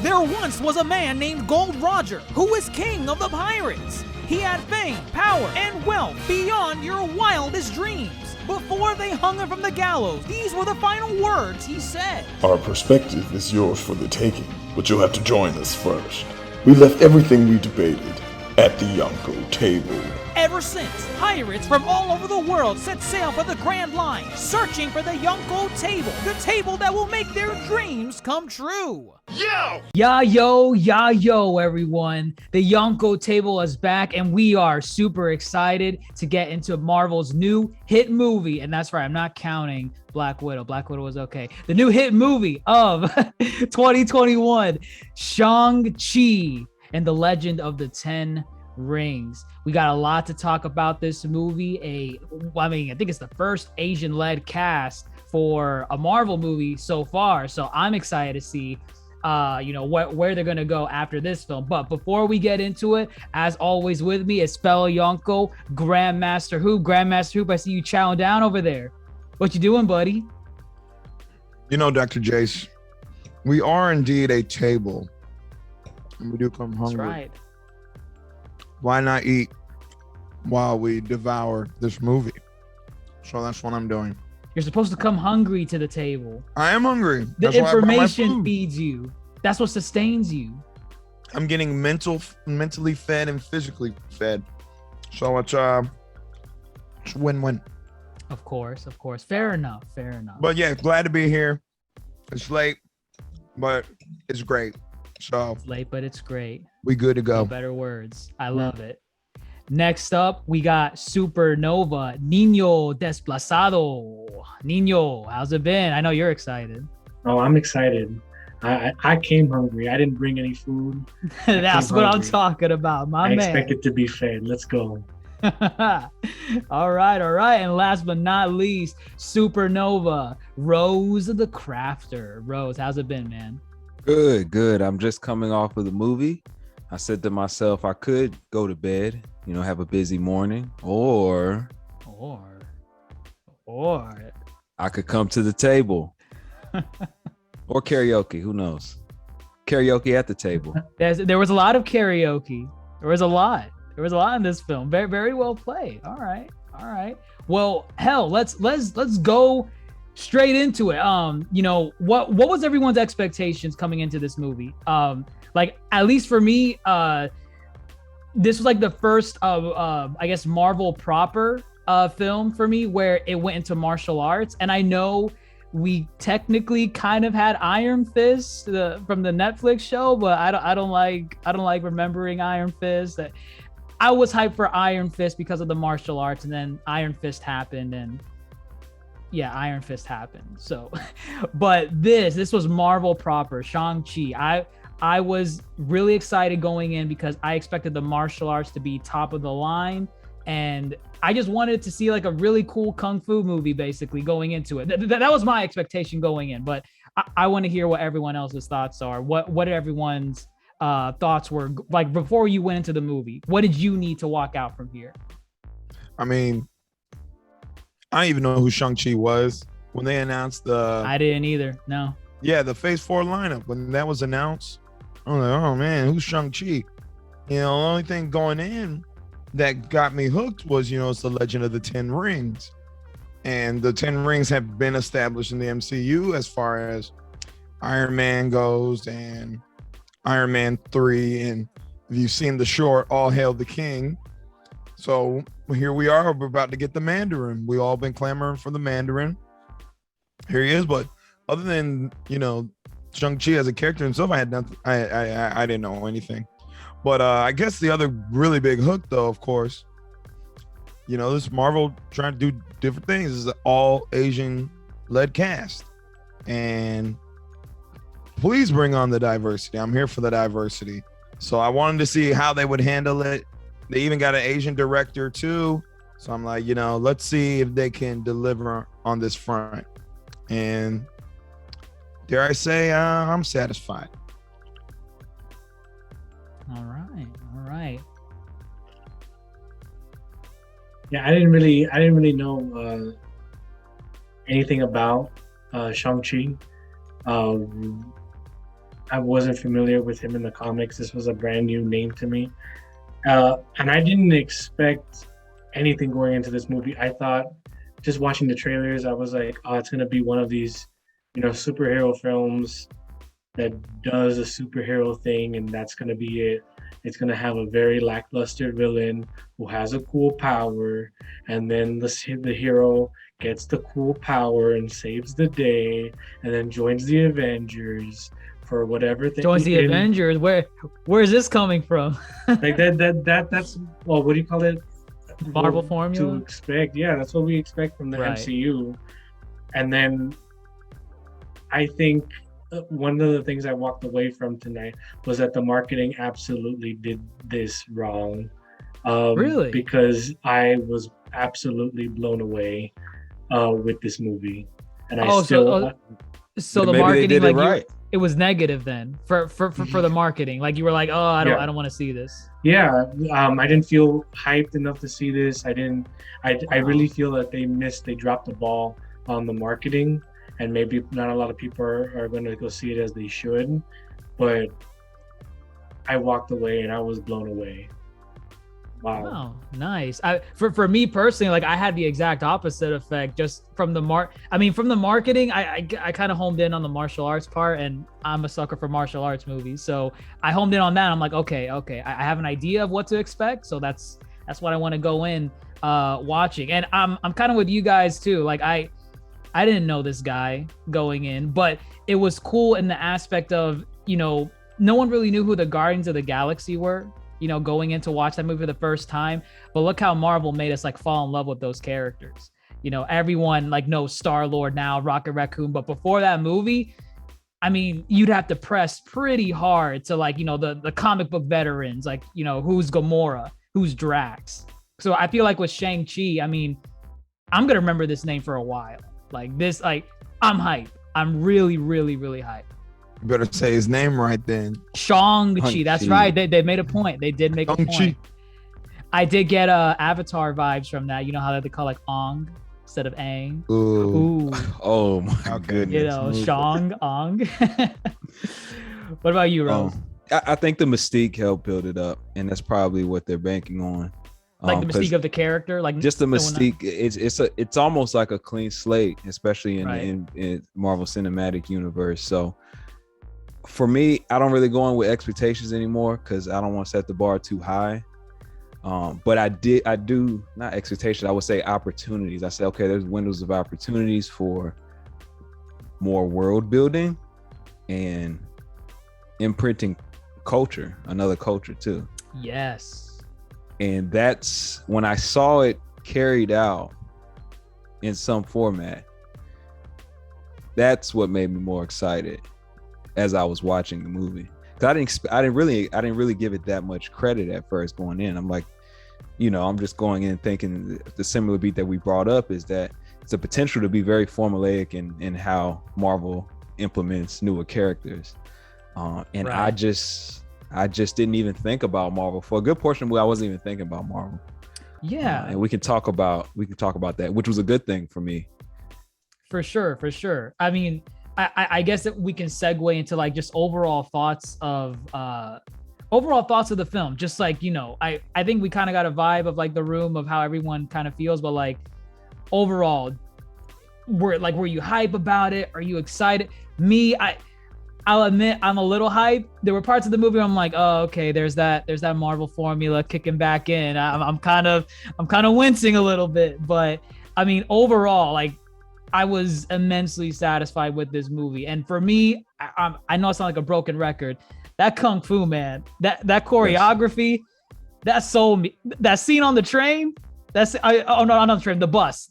There once was a man named Gold Roger who was king of the pirates. He had fame, power, and wealth beyond your wildest dreams. Before they hung him from the gallows, these were the final words he said. Our perspective is yours for the taking, but you'll have to join us first. We left everything we debated at the Yonkō Table. Ever since, pirates from all over the world set sail for the Grand Line, searching for the Yonkō Table, the table that will make their dreams come true. Yo, everyone. The Yonkō Table is back, and we are super excited to get into Marvel's new hit movie. And that's right, I'm not counting Black Widow. Black Widow was okay. The new hit movie of 2021, Shang-Chi and the Legend of the Ten Rings. We got a lot to talk about this movie. I think it's the first Asian-led cast for a Marvel movie so far. So I'm excited to see, where they're gonna go after this film. But before we get into it, as always, with me is fellow Yonkō, GrandMasterHoop. GrandMasterHoop, I see you chowing down over there. What you doing, buddy? You know, Dr. Jace, we are indeed a table, and we do come hungry. That's right. Why not eat while we devour this movie? So that's what I'm doing. You're supposed to come hungry to the table. I am hungry. The information feeds you. That's what sustains you. I'm getting mentally fed and physically fed. So it's win-win. Of course. Fair enough. But yeah, glad to be here. It's late, but it's great. So it's late, but it's great. We good to go. No better words. I love it. Next up, we got Supernova, NinoDezplazado. Nino, how's it been? I know you're excited. Oh, I'm excited. I came hungry. I didn't bring any food. That's what I'm talking about, my man. I expected to be fed. Let's go. All right. And last but not least, Supernova, Rose the Crafter. Rose, how's it been, man? Good. I'm just coming off of the movie. I said to myself, I could go to bed, have a busy morning, or I could come to the table or karaoke. Who knows? Karaoke at the table. There was a lot of karaoke. There was a lot in this film. Very, very well played. All right. Well, hell, let's go straight into it. What was everyone's expectations coming into this movie? At least for me, this was like the first I guess Marvel proper film for me where it went into martial arts. And I know we technically kind of had Iron Fist from the Netflix show, but I don't like remembering Iron Fist. I was hyped for Iron Fist because of the martial arts, and then Iron Fist happened, and yeah, Iron Fist happened. So, but this was Marvel proper, Shang-Chi. I was really excited going in because I expected the martial arts to be top of the line, and I just wanted to see like a really cool kung fu movie basically going into it. That was my expectation going in, but I want to hear what everyone else's thoughts are. What everyone's thoughts were like before you went into the movie. What did you need to walk out from here? I mean, I didn't even know who Shang-Chi was when they announced the... I didn't either, no. Yeah, the Phase 4 lineup. When that was announced, I was like, oh man, who's Shang-Chi? The only thing going in that got me hooked was, it's the Legend of the Ten Rings. And the 10 rings have been established in the MCU as far as Iron Man goes and Iron Man 3. And if you've seen the short, All Hail the King. So here we are. We're about to get the Mandarin. We all been clamoring for the Mandarin. Here he is. But other than, Shang-Chi as a character himself, I had nothing. I didn't know anything. But I guess the other really big hook, though, of course, this Marvel trying to do different things is an all Asian-led cast. And please bring on the diversity. I'm here for the diversity. So I wanted to see how they would handle it. They even got an Asian director too. So I'm like, let's see if they can deliver on this front. And dare I say, I'm satisfied. All right. Yeah, I didn't really know anything about Shang-Chi. I wasn't familiar with him in the comics. This was a brand new name to me. And I didn't expect anything going into this movie. I thought, just watching the trailers, I was like, oh, it's going to be one of these, superhero films that does a superhero thing, and that's going to be it. It's going to have a very lackluster villain who has a cool power, and then the hero gets the cool power and saves the day, and then joins the Avengers for whatever thing. Joins the Avengers? Where is this coming from? Like that's, well, what do you call it? Marvel formula? To expect. Yeah, that's what we expect from the MCU. And then I think one of the things I walked away from tonight was that the marketing absolutely did this wrong. Really? Because I was absolutely blown away with this movie. And so the marketing, like, it was negative then for the marketing. Like, you were like, oh, I don't want to see this. Yeah, I didn't feel hyped enough to see this. I really feel that they dropped the ball on the marketing, and maybe not a lot of people are going to go see it as they should. But I walked away and I was blown away. Wow. Oh, nice. For me personally, like, I had the exact opposite effect just from the marketing. I kind of homed in on the martial arts part, and I'm a sucker for martial arts movies. So I homed in on that. I'm like, okay. I have an idea of what to expect. So that's what I want to go in watching. And I'm kind of with you guys too. Like, I didn't know this guy going in, but it was cool in the aspect of, no one really knew who the Guardians of the Galaxy were, going in to watch that movie for the first time. But look how Marvel made us like fall in love with those characters. Everyone like knows Star-Lord now, Rocket Raccoon. But before that movie, I mean, you'd have to press pretty hard to like, the comic book veterans, like, who's Gamora, who's Drax. So I feel like with Shang-Chi, I mean, I'm going to remember this name for a while. Like this, like, I'm hyped. I'm really, really, really hyped. You better say his name right then. Shang-Chi. That's right. They made a point. They did make a point. I did get Avatar vibes from that. You know how they call like Ong instead of Aang. Ooh. Oh my goodness. Shang, Ong. What about you, Rose? I think the mystique helped build it up, and that's probably what they're banking on. Like the mystique of the character, like just the mystique. It's almost like a clean slate, especially in Marvel Cinematic Universe. So for me, I don't really go in with expectations anymore because I don't want to set the bar too high. But I do not expectations. I would say opportunities. I say, okay, there's windows of opportunities for more world building and imprinting culture, another culture too. Yes. And that's when I saw it carried out in some format. That's what made me more excited as I was watching the movie. Cause I didn't really give it that much credit at first going in. I'm like, I'm just going in thinking the similar beat that we brought up is that it's a potential to be very formulaic in how Marvel implements newer characters. And I just didn't even think about Marvel for a good portion of the movie. I wasn't even thinking about Marvel. Yeah. And we can talk about that, which was a good thing for me. For sure. I mean, I guess that we can segue into like just overall thoughts of the film. Just like, I think we kind of got a vibe of like the room of how everyone kind of feels, but like overall, were you hype about it? Are you excited? Me, I'll admit I'm a little hyped. There were parts of the movie where I'm like, oh, okay, there's that Marvel formula kicking back in. I'm kind of wincing a little bit, but I mean, overall, like, I was immensely satisfied with this movie. And for me, I know I sound like a broken record. That kung fu, man, that choreography, that sold me. That scene on the train, not the train, the bus.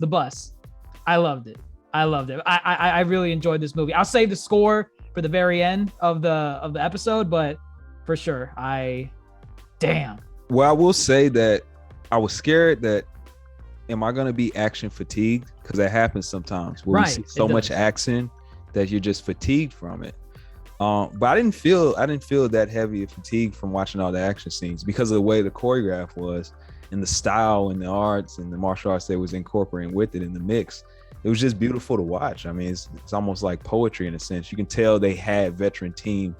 I loved it. I really enjoyed this movie. I'll save the score for the very end of the episode, but for sure, damn. Well, I will say that I was scared that am I going to be action fatigued? Because that happens sometimes where we see so much action that you're just fatigued from it. But I didn't feel that heavy of fatigue from watching all the action scenes because of the way the choreograph was and the style and the arts and the martial arts that was incorporating with it in the mix. It was just beautiful to watch. I mean, it's almost like poetry in a sense. You can tell they had veteran team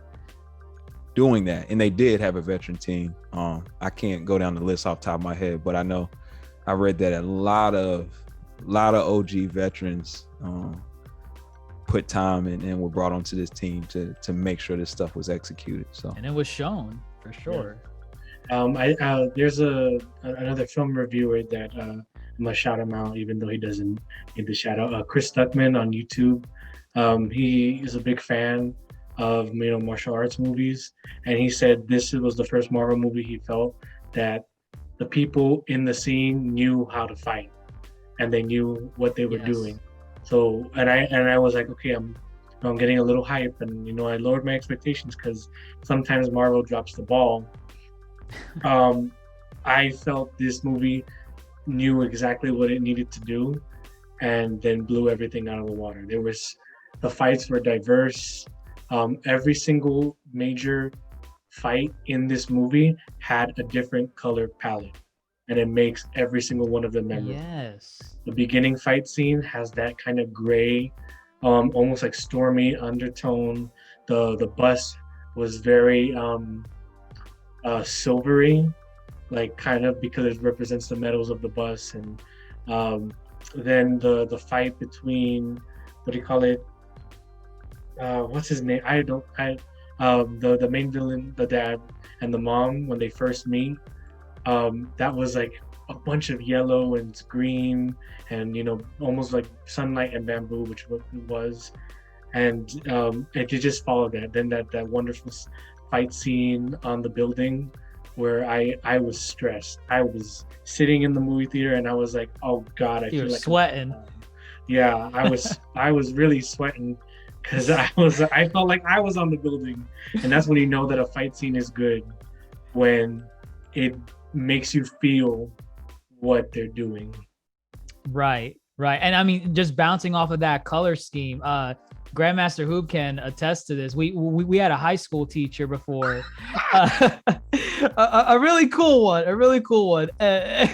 doing that, and they did have a veteran team. I can't go down the list off the top of my head, but I know I read that a lot of OG veterans put time and were brought onto this team to make sure this stuff was executed. So, and it was shown for sure. There's another film reviewer that I'm gonna shout him out, even though he doesn't need the shout out. Chris Stuckman on YouTube. He is a big fan of martial arts movies, and he said this was the first Marvel movie he felt that the people in the scene knew how to fight and they knew what they were doing. So and I was like, okay, I'm getting a little hype, and I lowered my expectations because sometimes Marvel drops the ball. I felt this movie knew exactly what it needed to do and then blew everything out of the water. The fights were diverse. Every single major fight in this movie had a different color palette, and it makes every single one of them memorable. Yes. The beginning fight scene has that kind of gray, almost like stormy undertone. The bus was very silvery, like kind of because it represents the metals of the bus, and then the fight between, what do you call it? What's his name? The main villain, the dad, and the mom when they first meet. That was like a bunch of yellow and green, and almost like sunlight and bamboo, which it was, and it just followed that. Then that wonderful fight scene on the building, where I was stressed. I was sitting in the movie theater and I was like, oh God, I feel like sweating. Yeah, I was really sweating because I felt like I was on the building, and that's when you know that a fight scene is good, when it makes you feel what they're doing. Right. And I mean, just bouncing off of that color scheme, GrandMasterHoop can attest to this. We had a high school teacher before, a really cool one.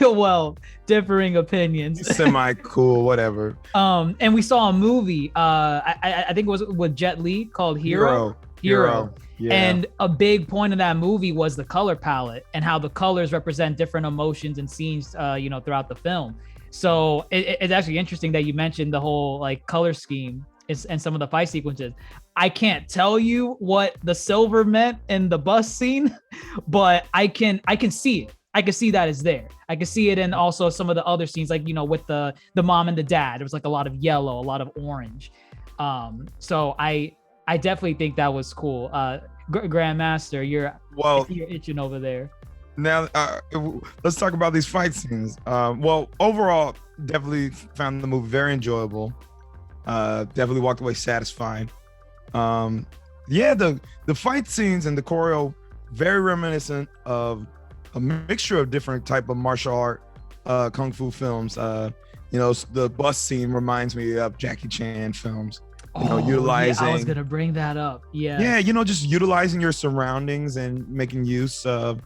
Well, differing opinions. Semi-cool, whatever. And we saw a movie. I think it was with Jet Li called Hero. Yeah. And a big point of that movie was the color palette and how the colors represent different emotions and scenes, throughout the film. So it's actually interesting that you mentioned the whole like color scheme and some of the fight sequences. I can't tell you what the silver meant in the bus scene, but I can see it. I can see that it's there. I can see it in also some of the other scenes, like, with the mom and the dad. There was like a lot of yellow, a lot of orange. So I definitely think that was cool. Grandmaster, you're itching over there. Now, let's talk about these fight scenes. Well, overall, definitely found the movie very enjoyable. Definitely walked away satisfied. The fight scenes and the choreo, very reminiscent of a mixture of different type of martial art, kung fu films. The bus scene reminds me of Jackie Chan films. Utilizing. Yeah, I was gonna bring that up. Yeah, just utilizing your surroundings and making use of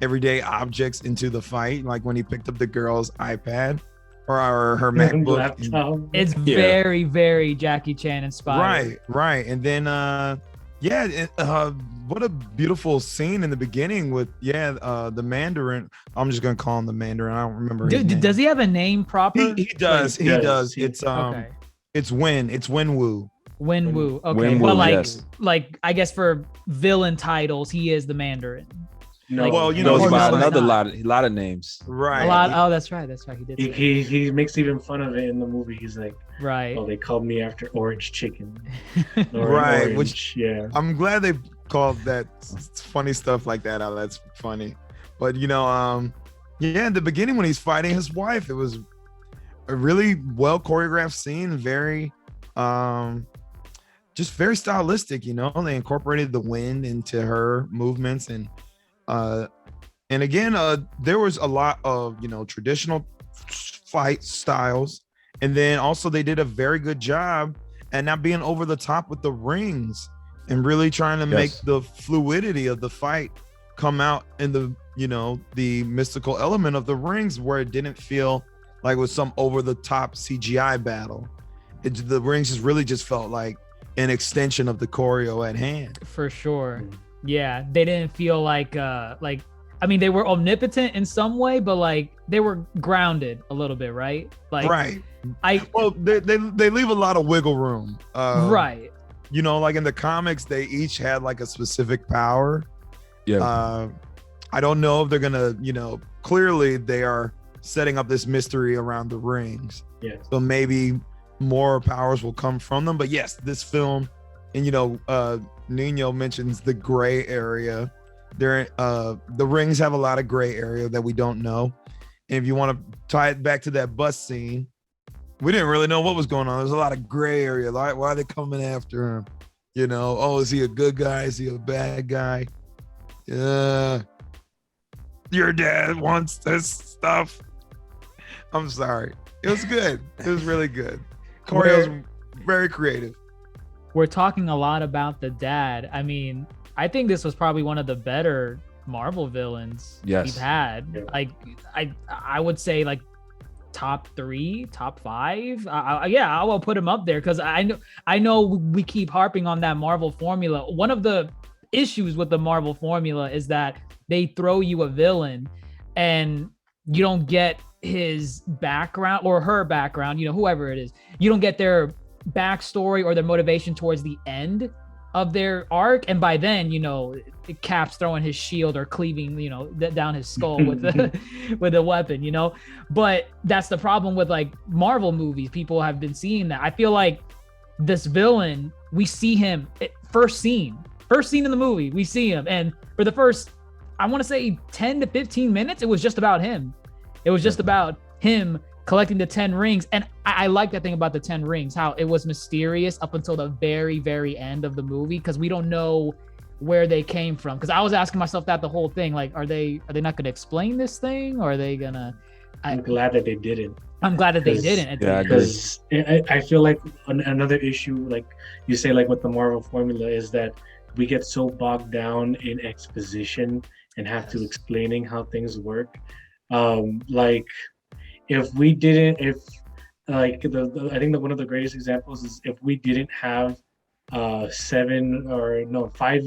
everyday objects into the fight, like when he picked up the girl's iPad or her MacBook. It's very, very Jackie Chan inspired. Right. And then what a beautiful scene in the beginning with the Mandarin. I'm just gonna call him the Mandarin. I don't remember his name. Does he have a name proper? He does. It's okay. It's Wenwu. Wenwu. Okay. Wenwu, well, like I guess for villain titles, he is the Mandarin. No, goes by another lot of names. Right. A lot. Oh, that's right. He did. He makes even fun of it in the movie. He's like, right. Oh, they called me after Orange Chicken. Right. Orange, which I'm glad they called that funny stuff like that out. That's funny. But in the beginning when he's fighting his wife, it was a really well choreographed scene. Very, just very stylistic. They incorporated the wind into her movements and again, there was a lot of traditional fight styles, and then also they did a very good job at not being over the top with the rings and really trying to make the fluidity of the fight come out in the mystical element of the rings, where it didn't feel like it was some over the top CGI battle. The rings just really just felt like an extension of the choreo at hand. For sure. Yeah, they didn't feel like I mean, they were omnipotent in some way, but like they were grounded a little bit, right? Like Right. well, they leave a lot of wiggle room. Right. You know, like in the comics, they each had like a specific power. Yeah. I don't know if they're gonna, clearly they are setting up this mystery around the rings. Yeah. So maybe more powers will come from them. But yes, this film, and Nino mentions the gray area. The rings have a lot of gray area that we don't know. And if you want to tie it back to that bus scene, we didn't really know what was going on. There's a lot of gray area. Like, why are they coming after him? Is he a good guy? Is he a bad guy? Your dad wants this stuff. I'm sorry. It was good. It was really good. Choreo's very creative. We're talking a lot about the dad. I mean, I think this was probably one of the better Marvel villains we've had. Yeah. Like, I would say like top 3, top 5. I will put him up there because I know we keep harping on that Marvel formula. One of the issues with the Marvel formula is that they throw you a villain and you don't get his background or her background, whoever it is. You don't get their backstory or their motivation towards the end of their arc, and by then Cap's throwing his shield or cleaving down his skull with a weapon, but that's the problem with like Marvel movies. People have been seeing that. I feel like this villain, we see him first scene in the movie, we see him, and for the first, I want to say 10 to 15 minutes, it was just about him. It was just about him collecting the 10 rings. And I like that thing about the 10 rings, how it was mysterious up until the very, very end of the movie, because we don't know where they came from. Because I was asking myself that the whole thing, like, are they not going to explain this thing, or are they gonna? I'm glad that they didn't. I'm glad that they didn't. Because I feel like another issue, like you say, like with the Marvel formula, is that we get so bogged down in exposition and have to explaining how things work. Like I think that one of the greatest examples is if we didn't have 5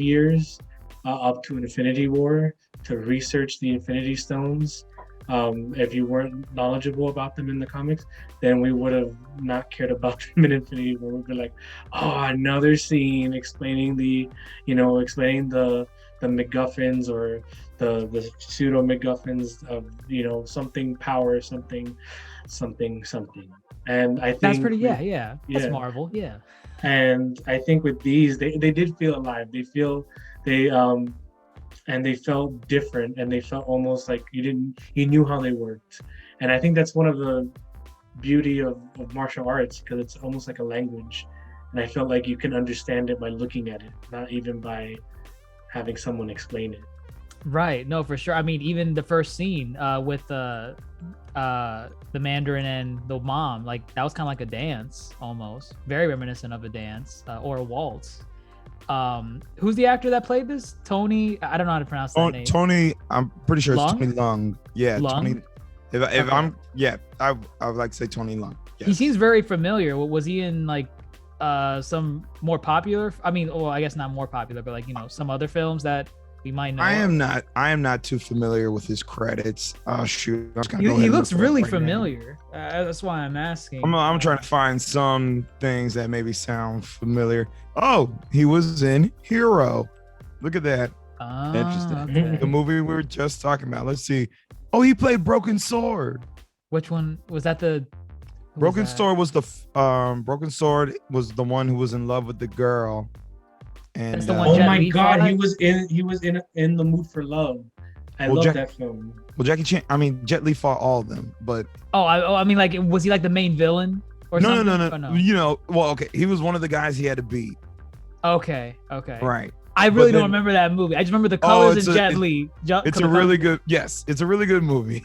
years up to Infinity War to research the Infinity Stones. If you weren't knowledgeable about them in the comics, then we would have not cared about them in Infinity War. We'd be like, oh, another scene explaining the MacGuffins or the pseudo MacGuffins of something power, something. And I think that's pretty that's Marvel, And I think with these, they did feel alive. And they felt different, and they felt almost like you knew how they worked. And I think that's one of the beauty of martial arts, because it's almost like a language. And I felt like you can understand it by looking at it, not even by having someone explain it. Right. No, for sure. I mean, even the first scene with the Mandarin and the mom, like that was kind of like a dance, almost very reminiscent of a dance or a waltz. Who's the actor that played this? Tony, I don't know how to pronounce that name. Tony, I'm pretty sure Lung? it's Tony Lung. Yeah, Lung? Tony. If I'm, I would like to say Tony Lung. Yes. He seems very familiar. Was he in like some more popular? I mean, well, I guess not more popular, but like some other films that we might know. I am not too familiar with his credits. Oh shoot, he looks really familiar. That's why I'm asking. I'm trying to find some things that maybe sound familiar. Oh, he was in Hero. Look at that. Interesting. Okay. The movie we were just talking about. Let's see. Oh, he played Broken Sword. Which one was that? Broken Sword was the one who was in love with the girl. And That's the one. Oh Jet my Li God, fought? he was in the mood for love. I love that film. Well, Jet Li fought all of them, but I mean, like, was he like the main villain or no. something? Or no? Well, okay, he was one of the guys he had to beat. Okay. Right. I really don't remember that movie. I just remember the colors and Jet Li. It's a really good. Yes, it's a really good movie.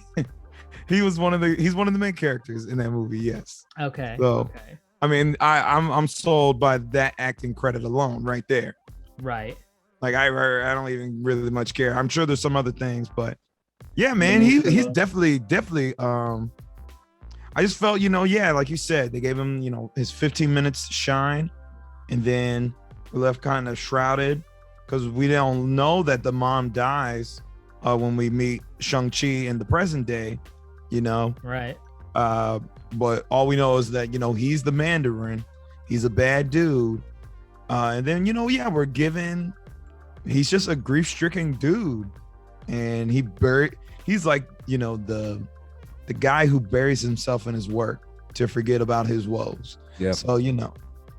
He's one of the main characters in that movie. Yes. Okay. So, okay. I mean, I'm sold by that acting credit alone, right there. Right. Like I don't even really much care. I'm sure there's some other things, but yeah, man, he's definitely. I just felt, like you said, they gave him, his 15 minutes to shine, and then we're left kind of shrouded. because we don't know that the mom dies when we meet Shang-Chi in the present day, you know. Right. But all we know is that, you know, he's the Mandarin. He's a bad dude. And then, you know, we're given, he's just a grief-stricken dude. And he's like, you know, the guy who buries himself in his work to forget about his woes. Yeah. So, you know,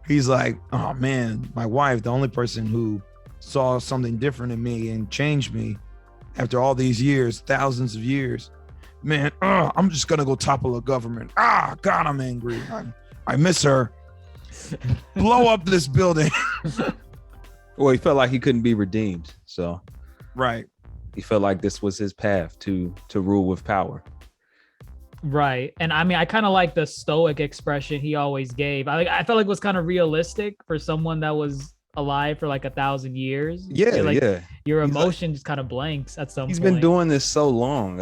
he's like, oh man, my wife, the only person who saw something different in me and changed me after all these years, thousands of years, man, I'm just gonna go topple a government. God, I'm angry. I miss her. Blow up this building. Well, he felt like he couldn't be redeemed, so right. He felt like this was his path to rule with power. Right. And I mean, I kind of like the stoic expression he always gave. I felt like it was kind of realistic for someone that was alive for like 1,000 years. Yeah, like yeah. Your He's emotion just kind of blanks at some point. He's been doing this so long.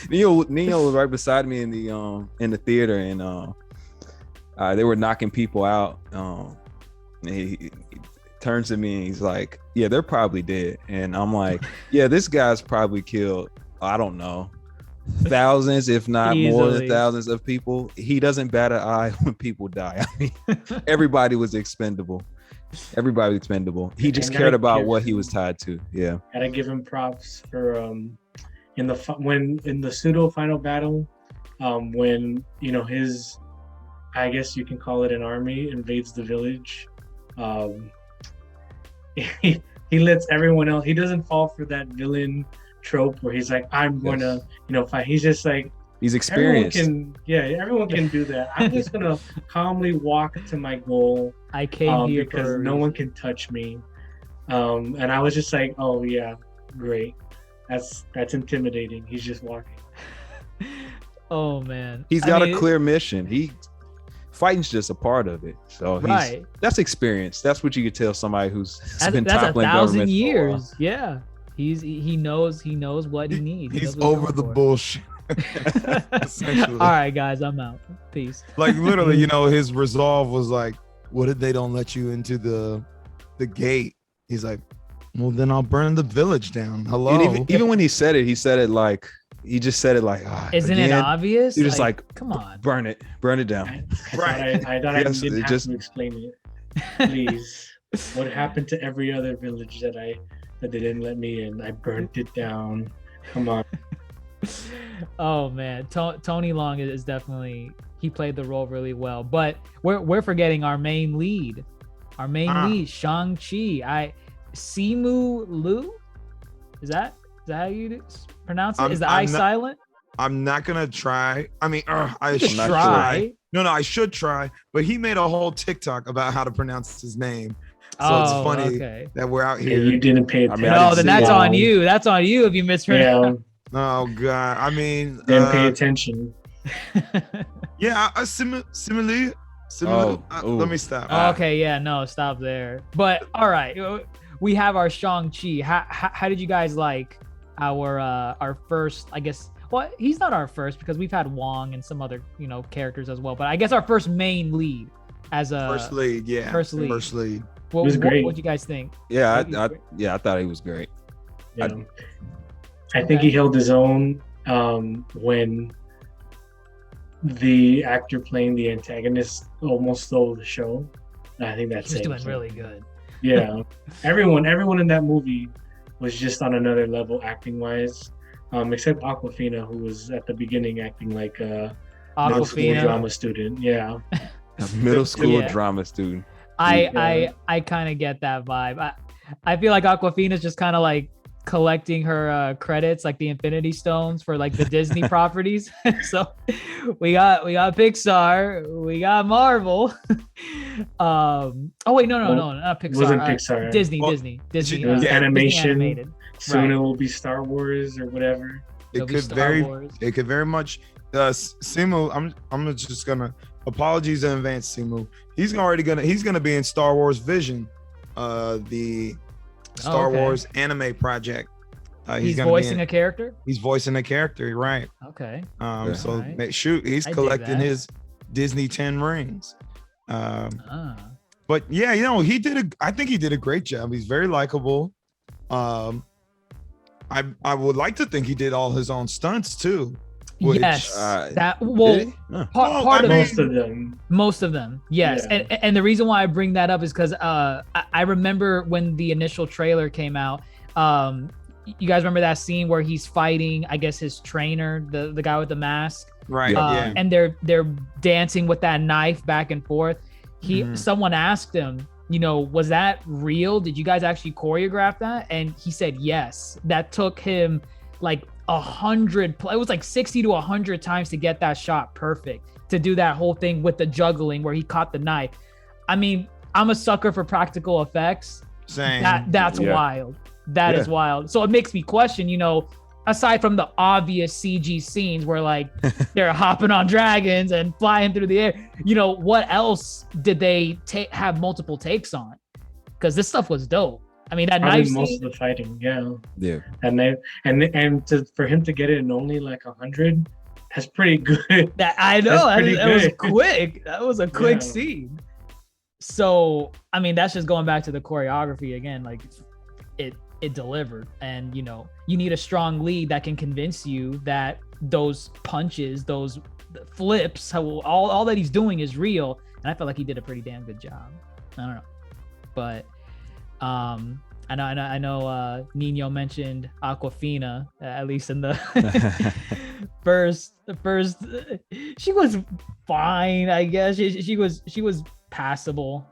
Nino was right beside me in the theater, and they were knocking people out. He turns to me and he's like, yeah, they're probably dead. And I'm like, yeah, this guy's probably killed, I don't know, thousands, if not more than thousands of people. He doesn't bat an eye when people die. I mean, everybody was expendable. Everybody was expendable. He just cared about what he was tied to. Yeah. Gotta give him props for in the pseudo final battle, when, you know, his, I guess you can call it an army, invades the village. He lets everyone else, he doesn't fall for that villain trope where he's like, I'm going to, you know, fight. He's just like, he's experienced. Everyone can do that. I'm just gonna calmly walk to my goal. I came here because no one can touch me. And I was just like, oh yeah, great. That's intimidating. He's just walking. Oh man. He's got a clear mission. Fighting's just a part of it. So that's experience. That's what you could tell somebody who's been toppling 1,000 years. Yeah. He knows what he needs. He's over the bullshit. All right, guys, I'm out. Peace. Like literally, you know, his resolve was like, what if they don't let you into the gate? He's like, well, then I'll burn the village down. Hello. And even when he said it like, he just said it like, isn't it obvious? You're just like, come on, burn it down. I thought I didn't have to explain it. Please. What happened to every other village that they didn't let me in? I burnt it down. Come on. Oh man, Tony Leung is definitely, he played the role really well. But we're forgetting our main lead. Our main lead, Shang-Chi. Simu Liu? Is that how you pronounce it? Is the I silent? I'm not gonna try. I mean, I should try. No, I should try. But he made a whole TikTok about how to pronounce his name. So it's funny that we're out here. You didn't pay attention. Then that's on you. That's on you if you mispronounce. Oh God! I mean, didn't pay attention. Similarly. Let me stop. Okay, yeah, no, stop there. But all right, we have our Shang-Chi. How did you guys like our first? I guess. Well, he's not our first because we've had Wong and some other characters as well. But I guess our first main lead as a first lead. Yeah, first lead. What was great. What do you guys think? Yeah, I thought he was great. Yeah. I think he held his own when the actor playing the antagonist almost stole the show. I think that's doing really good. Yeah, everyone in that movie was just on another level acting wise, except Awkwafina, who was at the beginning acting like a middle school drama student. Yeah, a middle school drama student. I kind of get that vibe. I feel like Awkwafina's just kind of like collecting her credits, like the Infinity Stones for like the Disney properties. So we got Pixar, we got Marvel. Oh wait, no, not Pixar. Wasn't Pixar. Disney. It was animation. Soon it will be Star Wars or whatever. It could very much. Simu, I'm just gonna apologies in advance, Simu. He's gonna be in Star Wars Vision, the Star Wars anime project. He's voicing a character? He's voicing a character, right. Okay. He's collecting his Disney 10 rings. But yeah, I think he did a great job. He's very likable. I would like to think he did all his own stunts too. Which, yes, part of most of them, yes. Yeah. And the reason why I bring that up is because I remember when the initial trailer came out. You guys remember that scene where he's fighting, I guess, his trainer, the guy with the mask, right? Yeah. And they're dancing with that knife back and forth. Someone asked him, was that real? Did you guys actually choreograph that? And he said yes. That took him like 100, it was like 60 to 100 times to get that shot perfect, to do that whole thing with the juggling where he caught the knife. I mean, I'm a sucker for practical effects. Same. That's wild. That is wild. So it makes me question, aside from the obvious CG scenes where like they're hopping on dragons and flying through the air, what else did they have multiple takes on? Because this stuff was dope. I mean, that knife most scene, of the fighting, yeah. And for him to get it in only like 100, that's pretty good. I know that was quick. That was a quick scene. So I mean, that's just going back to the choreography again. Like it delivered, and you need a strong lead that can convince you that those punches, those flips, all that he's doing is real. And I felt like he did a pretty damn good job. I don't know, but. I know Nino mentioned Awkwafina, at least in the first she was fine, I guess. She was passable.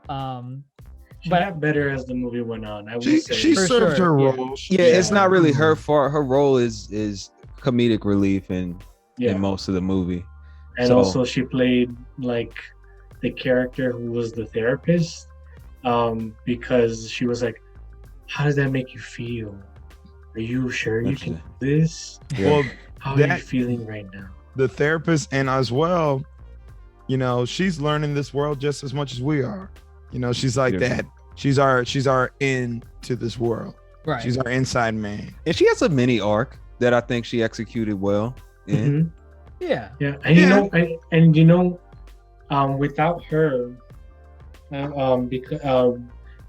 She got better as the movie went on. I would say she served her role. Yeah, it's not really her fault. Her role is comedic relief in most of the movie. And also she played like the character who was the therapist. Because she was like, how does that make you feel? Are you sure you can do this? Yeah. Well, how are you feeling right now? The therapist, and as well, she's learning this world just as much as we are. She's like that. She's our into this world. Right. She's our inside man. And she has a mini arc that I think she executed well. Yeah. Yeah. And without her, because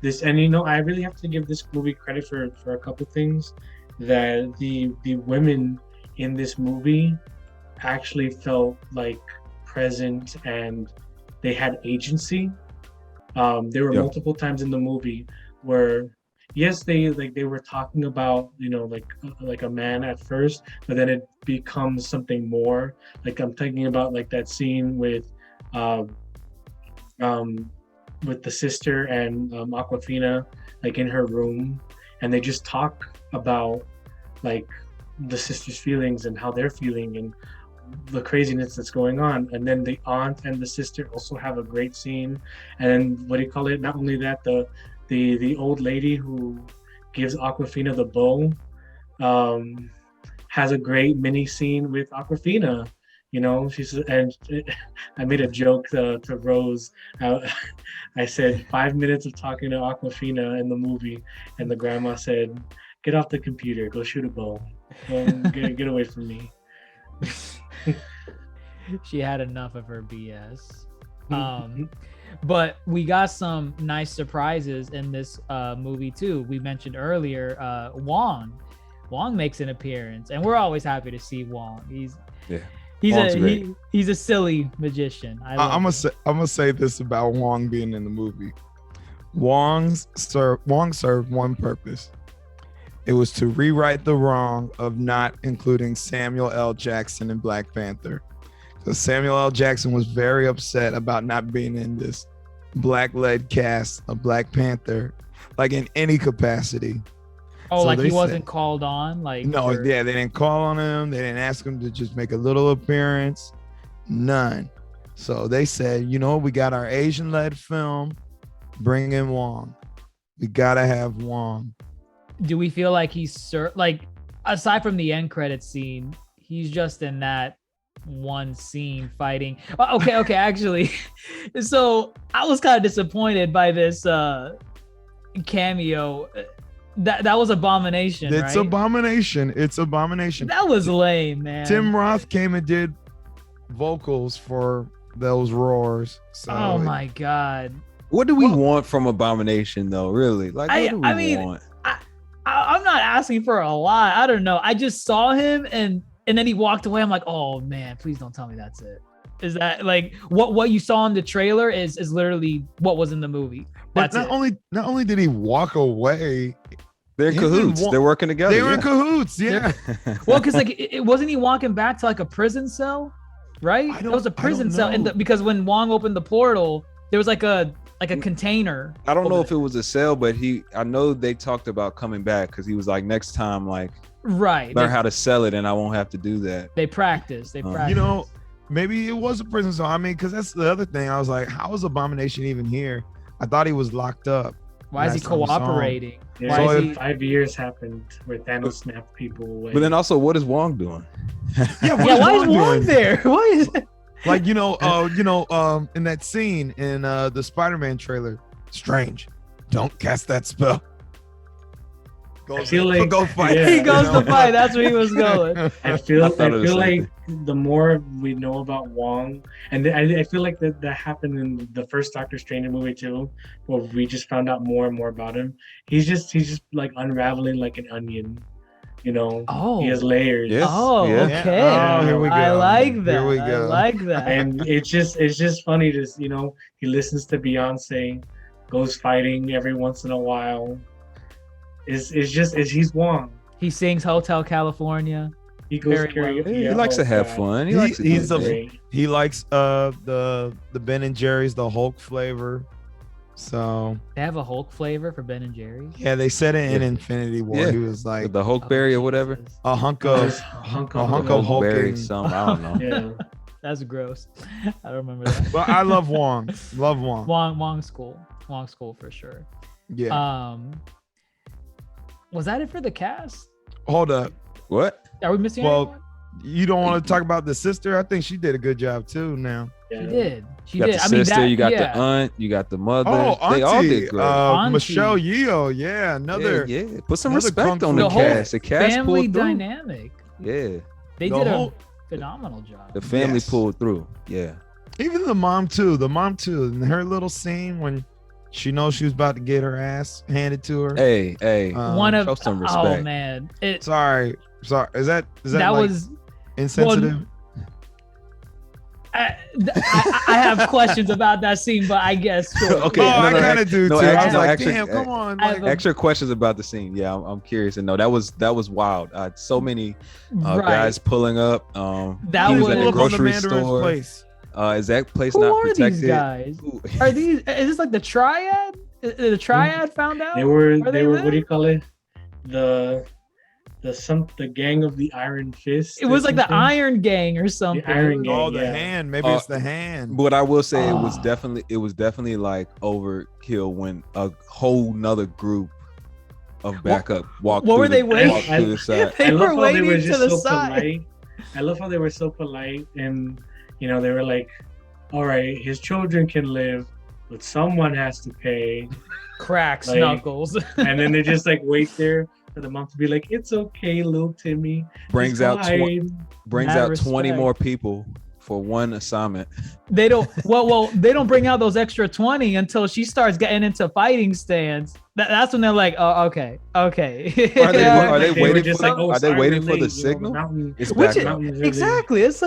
this, and I really have to give this movie credit for a couple things. That the women in this movie actually felt like present and they had agency. There were multiple times in the movie where yes, they were talking about like a man at first, but then it becomes something more. Like I'm thinking about like that scene with the sister and Awkwafina, like in her room, and they just talk about like the sister's feelings and how they're feeling and the craziness that's going on. And then the aunt and the sister also have a great scene. And then not only that, the old lady who gives Awkwafina the bow has a great mini scene with Awkwafina. I made a joke to Rose. I said 5 minutes of talking to Awkwafina in the movie, and the grandma said, "Get off the computer, go shoot a bow, get away from me." She had enough of her BS. But we got some nice surprises in this movie too. We mentioned earlier Wong. Wong makes an appearance, and we're always happy to see Wong. He's a silly magician. I'm gonna say this about Wong being in the movie. Wong served one purpose. It was to rewrite the wrong of not including Samuel L. Jackson in Black Panther. So Samuel L. Jackson was very upset about not being in this Black-led cast of Black Panther, like in any capacity. Oh, so like he wasn't called on? They didn't call on him. They didn't ask him to just make a little appearance. None. So they said, we got our Asian-led film. Bring in Wong. We gotta have Wong. Do we feel like he's aside from the end credits scene, he's just in that one scene fighting? Okay, actually. So I was kind of disappointed by this cameo. That was Abomination, right? It's Abomination. That was lame, man. Tim Roth came and did vocals for those roars. So oh my God. What do we want from Abomination though? Really? Like, what do we want? I'm not asking for a lot. I don't know. I just saw him and then he walked away. I'm like, oh man, please don't tell me that's it. Is that like what you saw in the trailer is literally what was in the movie? But not only did he walk away, they're in cahoots. They're working together. They were in cahoots. Yeah. Well, because like it wasn't he walking back to like a prison cell, right? It was a prison cell, because when Wong opened the portal, there was like a container. I don't know if it was a cell, but I know they talked about coming back because he was like, next time, like, learn how to sell it, and I won't have to do that. They practice. You know, maybe it was a prison cell. I mean, because that's the other thing. I was like, how is Abomination even here? I thought he was locked up. Why is he cooperating? Yeah, so 5 years happened where Thanos snapped people away. But then also, what is Wong doing? Why is Wong there? Why is it? Like, in that scene in the Spider-Man trailer, Strange, don't cast that spell. I feel like go fight. He goes to fight. That's where he was going. I feel like the more we know about Wong, and I feel like that happened in the first Doctor Strange movie too, where we just found out more and more about him. He's just like unraveling like an onion. You know, he has layers. Yes. Oh, yeah. Okay. Oh, here we go. I like that. Here we go. I like that. And it's just funny to, he listens to Beyonce, goes fighting every once in a while. He's Wong. He sings Hotel California. He goes He likes to have fun. He likes the Ben and Jerry's, the Hulk flavor. So they have a Hulk flavor for Ben and Jerry's. Yeah, they said it in Infinity War. Yeah. He was like the Hulkberry or whatever. A hunk of Hulkberry. Some I don't know. Yeah, that's gross. I don't remember that. But I love Wong. Love Wong. Wong school for sure. Yeah. Was that it for the cast? Hold up. What? Are we missing anyone? You don't want to talk about the sister? I think she did a good job too. Now she did. You got the sister. You got the aunt. You got the mother. Oh, auntie, they all did great. Michelle Yeoh. Yeah, another. Yeah. Put some respect on the cast. The cast family pulled through. dynamic. Yeah. They did a phenomenal job. The family pulled through. Yeah. Even the mom too. In her little scene when she knows she was about to get her ass handed to her. Hey. Show some respect. Oh man. Sorry. Is that that like was insensitive? Well, I have questions about that scene, but I guess sure. Okay. I kind of do too. I was like, actually, damn, come on. Extra questions about the scene. Yeah, I'm curious to know. That was wild. So many guys pulling up. That he was at the grocery store. Place. Is that place Who not are protected? These guys? Are these? Is this like the Triad? The Triad found out? They were. What do you call it? The gang of the Iron Fist. It was like the Iron Gang or something. The Iron Gang. Oh, the hand. Maybe it's the hand. But I will say it was definitely like overkill when a whole nother group of backup walked. What were they waiting? Walked through the side. They were waiting to the side. Polite. I love how they were so polite, and they were like, "All right, his children can live, but someone has to pay." Cracks knuckles. And then they just like wait there for the mom to be like, "It's okay, little Timmy." Brings out 20 respect. more people for one assignment. They don't. Well, they don't bring out those extra 20 until she starts getting into fighting stance. That's when they're like, "Oh, okay." Are they waiting for the signal? It's back up. Exactly. It's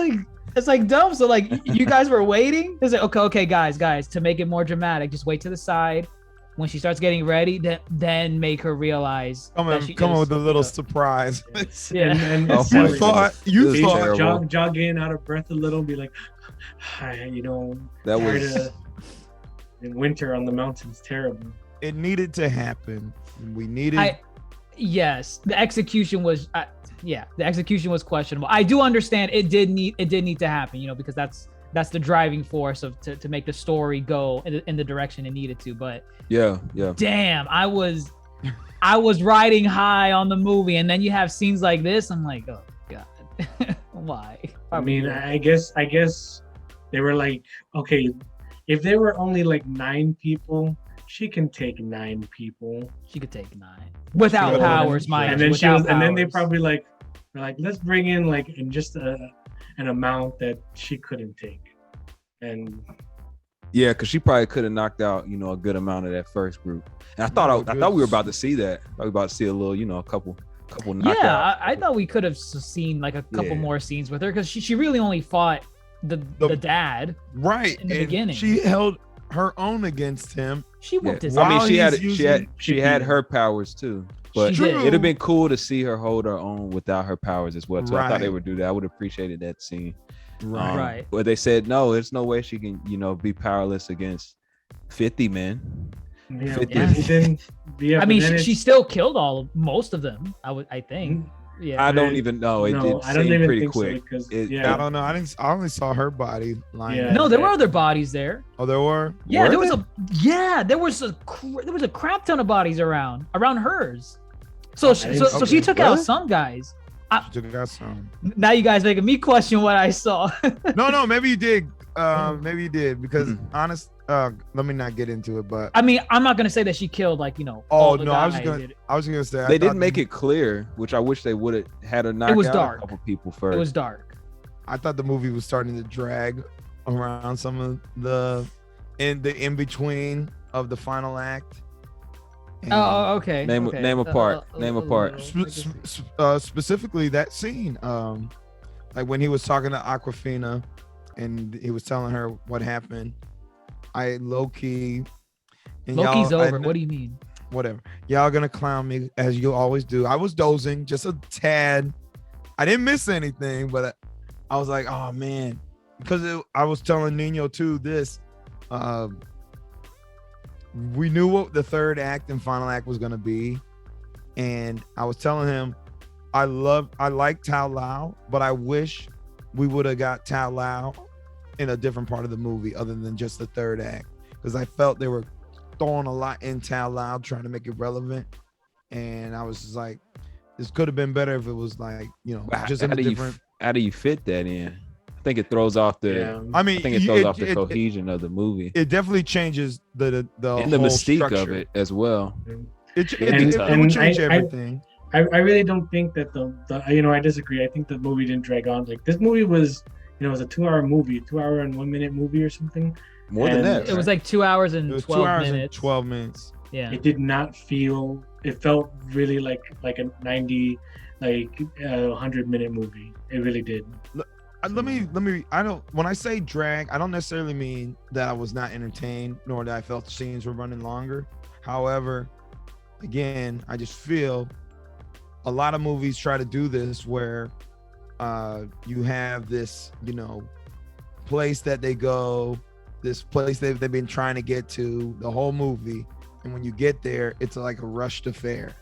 like dumb. So like you guys were waiting. It's like okay, guys. To make it more dramatic, just wait to the side. When she starts getting ready, then make her realize. Come on with a little surprise. Yeah. And you thought jog in out of breath a little, be like, that was in winter on the mountains, terrible. It needed to happen. We needed. Yes, the execution was. The execution was questionable. I do understand it did need to happen. Because that's the driving force to make the story go in the direction it needed to. But yeah. Damn, I was riding high on the movie, and then you have scenes like this. I'm like, oh god, why? I mean, I guess they were like, okay, if there were only like 9 people, she can take 9 people. She could take 9 without powers, Mike. And then and then they probably like, let's bring in like in just an amount that she couldn't take, and Yeah, because she probably could have knocked out, a good amount of that first group. And I thought we were about to see that. I was about to see a little, a couple knockouts. Yeah, I thought we could have seen like a couple more scenes with her because she really only fought the dad right in the beginning. She held her own against him. She whooped his. I mean, she had her powers too. But it'd have been cool to see her hold her own without her powers as well. So I thought they would do that. I would have appreciated that scene. Right. But they said no, there's no way she can, be powerless against 50 men. Yeah, 50. I mean, she still killed most of them. I think. Yeah. I don't even know. It did seem pretty quick. So, I don't know. I only saw her body lying. Yeah, no, there were other bodies there. Oh, there were. Yeah, there was a crap ton of bodies around hers. So she took out some guys. She took out some. Now you guys making me question what I saw. No, maybe you did. Maybe you did because let me not get into it, but I mean, I'm not gonna say that she killed Oh no, I was gonna say they didn't make it clear, which I wish they would have had her knock out a couple people first. It was dark. I thought the movie was starting to drag around some of the in between of the final act. And okay. Name a part. Name a part. Specifically that scene, like when he was talking to Awkwafina, and he was telling her what happened. Loki's over. What do you mean? Whatever. Y'all gonna clown me as you always do. I was dozing just a tad. I didn't miss anything, but I was like, oh man, because I was telling Nino too. This, we knew what the third act and final act was gonna be, and I was telling him, I like Tao Lao, but I wish we would have got Tao Lao in a different part of the movie other than just the third act, because I felt they were throwing a lot in Tao Lao trying to make it relevant, and I was just like, this could have been better if it was like, just in a different. How do you fit that in? I think it throws off the. Yeah. I mean, I think it throws off the cohesion of the movie. It definitely changes the and whole the mystique structure of it as well. It would change everything. I really don't think that the I disagree. I think the movie didn't drag on. Like this movie was. It was a 2-hour movie, 2-hour and 1 minute movie or something. More than that. It was like 2 hours and 12 minutes. And 12 minutes. Yeah. It did not feel. It felt really like a 90, 100-minute movie. It really did. Let me. When I say drag, I don't necessarily mean that I was not entertained, nor that I felt the scenes were running longer. However, again, I just feel a lot of movies try to do this where you have this, place that they go, this place they've been trying to get to the whole movie, and when you get there, it's like a rushed affair.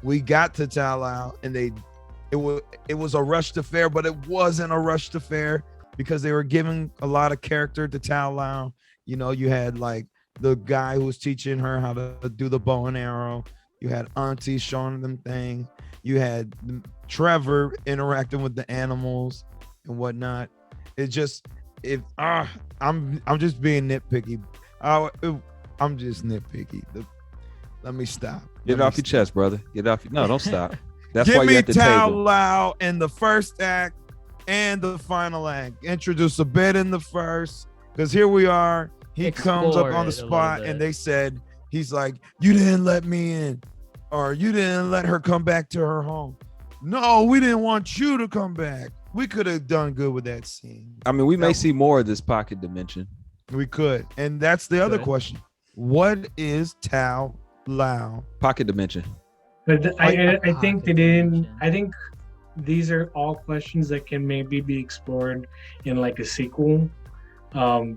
We got to Tao Lao, and it was a rushed affair, but it wasn't a rushed affair because they were giving a lot of character to Tao Lao. You had like the guy who was teaching her how to do the bow and arrow. You had Auntie showing them things. You had Trevor interacting with the animals and whatnot. I'm just being nitpicky. I'm just nitpicky. Let me stop. Get it off your chest, brother. No, don't stop. That's Give why you're at the Tao table. Lao in the first act and the final act. Introduce a bit in the first, because here we are. He comes up on the spot, and they said, he's like, you didn't let me in, or you didn't let her come back to her home. No, we didn't want you to come back. We could have done good with that scene. I mean, we may see more of this pocket dimension. We could. And that's the other question. What is Tao Lao? Pocket dimension. But I think they didn't. I think these are all questions that can maybe be explored in like a sequel,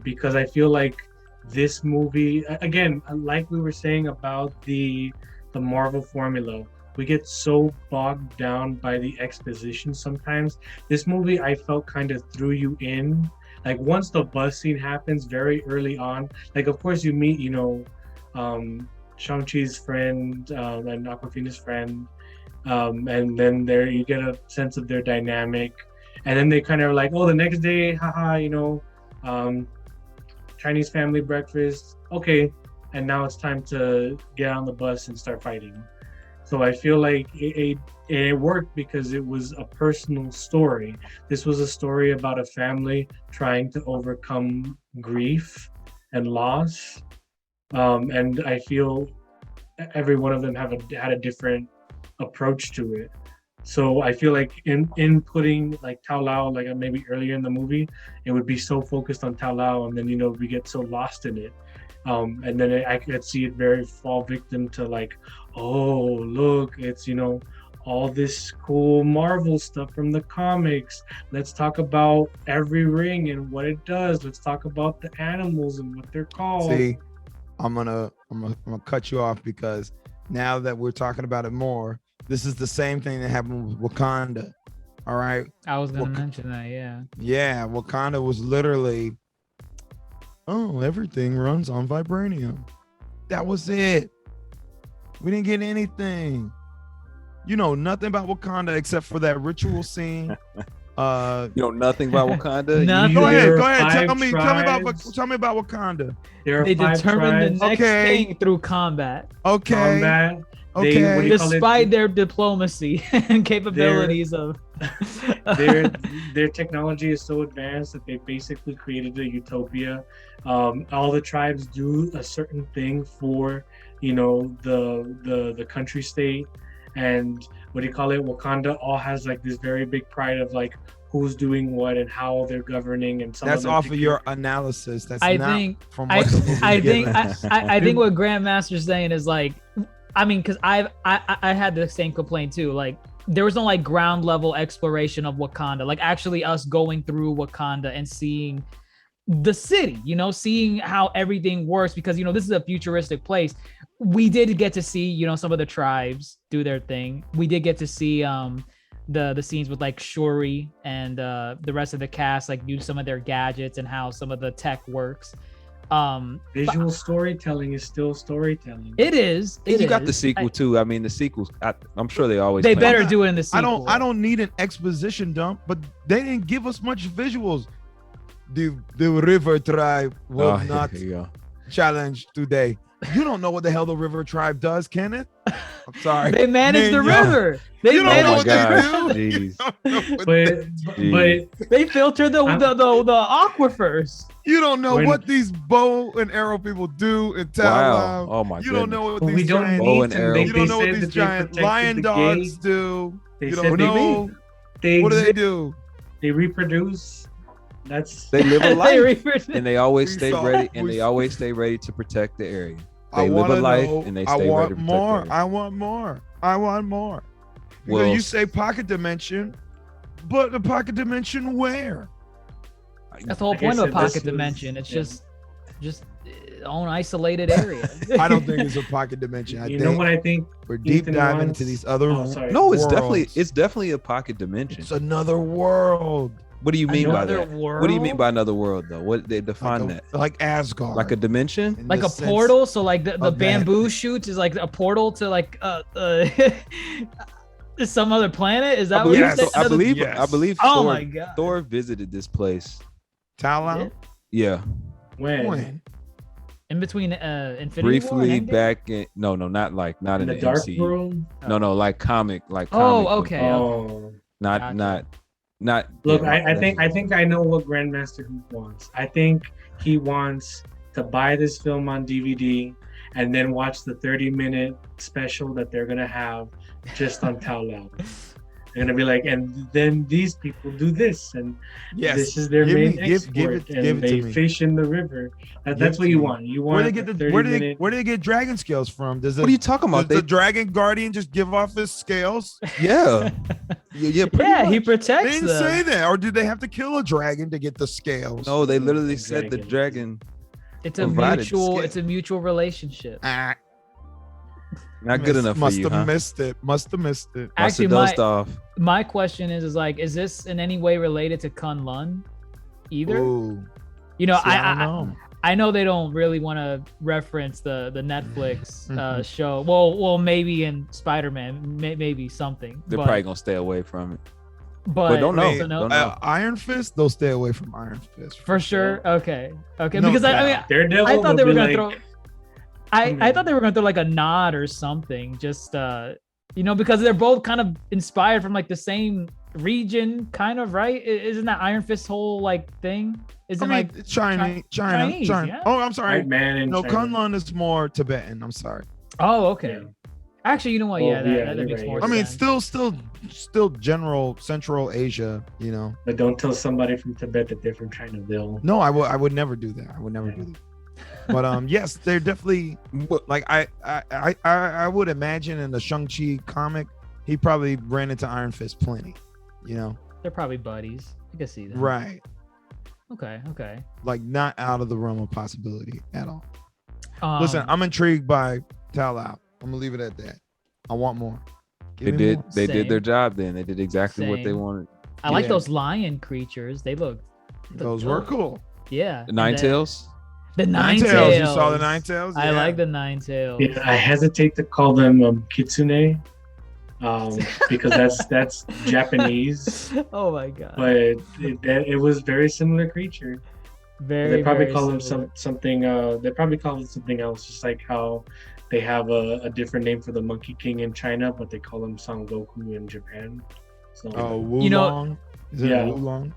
because I feel like this movie, again, like we were saying about the Marvel formula, we get so bogged down by the exposition sometimes. This movie, I felt, kind of threw you in. Like once the bus scene happens very early on, like of course you meet, Shang-Chi's friend and Awkwafina's friend, and then there you get a sense of their dynamic, and then they kind of like, oh, the next day, haha, Chinese family breakfast, okay, and now it's time to get on the bus and start fighting. So I feel like it worked because it was a personal story. This was a story about a family trying to overcome grief and loss. And I feel every one of them had a different approach to it. So I feel like in putting like Tao Lao, like maybe earlier in the movie, it would be so focused on Tao Lao, and then we get so lost in it, and then I could see it very fall victim to like, oh look, it's all this cool Marvel stuff from the comics. Let's talk about every ring and what it does. Let's talk about the animals and what they're called. See, I'm gonna cut you off because now that we're talking about it more, this is the same thing that happened with Wakanda. All right. I was gonna mention that, yeah. Yeah, Wakanda was literally, oh, everything runs on vibranium. That was it. We didn't get anything. You know nothing about Wakanda except for that ritual scene. You know nothing about Wakanda? Nothing. Go ahead. Tell me about Wakanda. They determined the next thing through combat. Okay. Despite their diplomacy and capabilities their technology is so advanced that they basically created a utopia. All the tribes do a certain thing for the country state, and Wakanda all has like this very big pride of like who's doing what and how they're governing, and that's off of your analysis. That's I not think from what I think what Grandmaster's saying is like, I mean, because I had the same complaint too. Like there was no like ground level exploration of Wakanda, like actually us going through Wakanda and seeing the city, seeing how everything works, because this is a futuristic place. We did get to see some of the tribes do their thing. We did get to see the scenes with like Shuri and the rest of the cast like do some of their gadgets and how some of the tech works. Visual storytelling is still storytelling. It is. You got the sequel too. I mean, the sequels. I'm sure they better do it in the sequel. I don't need an exposition dump, but they didn't give us much visuals. The River Tribe will not challenge today. You don't know what the hell the River Tribe does, Kenneth. I'm sorry. They manage the river. They manage but they filter the aquifers. You don't know what these bow and arrow people do in town. Wow. Oh my god. You don't know what these giant bow and arrow. You don't know what these giant lion dogs do. You don't know. What do they do? They reproduce. They live a life, and they always stay ready. And they always stay ready to protect the area. They live a life, and they stay ready to protect the area. I want more. Because you say pocket dimension, but the pocket dimension where? That's the whole point of a pocket dimension. It's just own isolated area. I don't think it's a pocket dimension. I know what I think? We're deep diving into these other. No, it's definitely a pocket dimension. It's another world. What do you mean by that? World? What do you mean by another world, though? What they define that? Like Asgard. Like a dimension? Like a portal? So like the bamboo shoots is like a portal to like some other planet? Is that what you said? I believe oh my God. Thor visited this place. Tao Lao? Yeah. When? In between Infinity Briefly War back in not in the Dark MCU. World? No, like comic. Okay. Not look, I think I know what GrandMasterHoop wants. I think he wants to buy this film on DVD and then watch the 30-minute special that they're gonna have just on Tao Lao. They're gonna be like, and then these people do this, and this is their main export, and they fish in the river. That's what you want. You want where do they get dragon scales from? What are you talking about? Does the dragon guardian just give off his scales? Yeah. Yeah, he protects They didn't say that, or did they have to kill a dragon to get the scales? No, they literally said the dragon. It's a mutual relationship. Not good enough for you, Must have missed it. Actually, my question is like, is this in any way related to Kunlun either? Ooh. I know they don't really want to reference the Netflix show. Well, maybe in Spider-Man, maybe something. They're probably gonna stay away from it. But don't know. Don't know. Iron Fist, they'll stay away from Iron Fist for sure. Okay. No, because Daredevil, I thought they were gonna like, throw. I thought they were gonna throw like a nod or something, just because they're both kind of inspired from like the same region, kind of, right? Isn't that Iron Fist whole like thing? Isn't like it's China. Yeah? Oh, I'm sorry. White man in No, China. Kunlun is more Tibetan. I'm sorry. Oh, okay. Yeah. Actually, you know what? Oh, Yeah, that you're makes right, more you're I mean, sense. still general Central Asia. You know. But don't tell somebody from Tibet that they're from Chinaville. No, I would never do that. I would never do that. But yes, they're definitely like I would imagine in the Shang-Chi comic, he probably ran into Iron Fist plenty. You know. They're probably buddies. I can see that. Right. Okay. Like not out of the realm of possibility at all. Um, Listen, I'm intrigued by Tal Out. I'm gonna leave it at that. I want more. They Give me did. more. They did their Same. job. Then they did exactly what they Same. wanted. I like Yeah. those lion creatures. They look. Those were dope. cool. Yeah. The and Nine then- Tails. The nine Tails. tails. You saw the Nine Tails? I Yeah. like the nine tails. Yeah, I hesitate to call them kitsune, because that's Japanese. Oh my god. But it was very similar creature. Very. They probably very call them similar. something. They probably call it something else, just like how they have a different name for the Monkey King in China, but they call him Son Goku in Japan. So Oh, You know- Wulong. Is it Yeah. Wulong?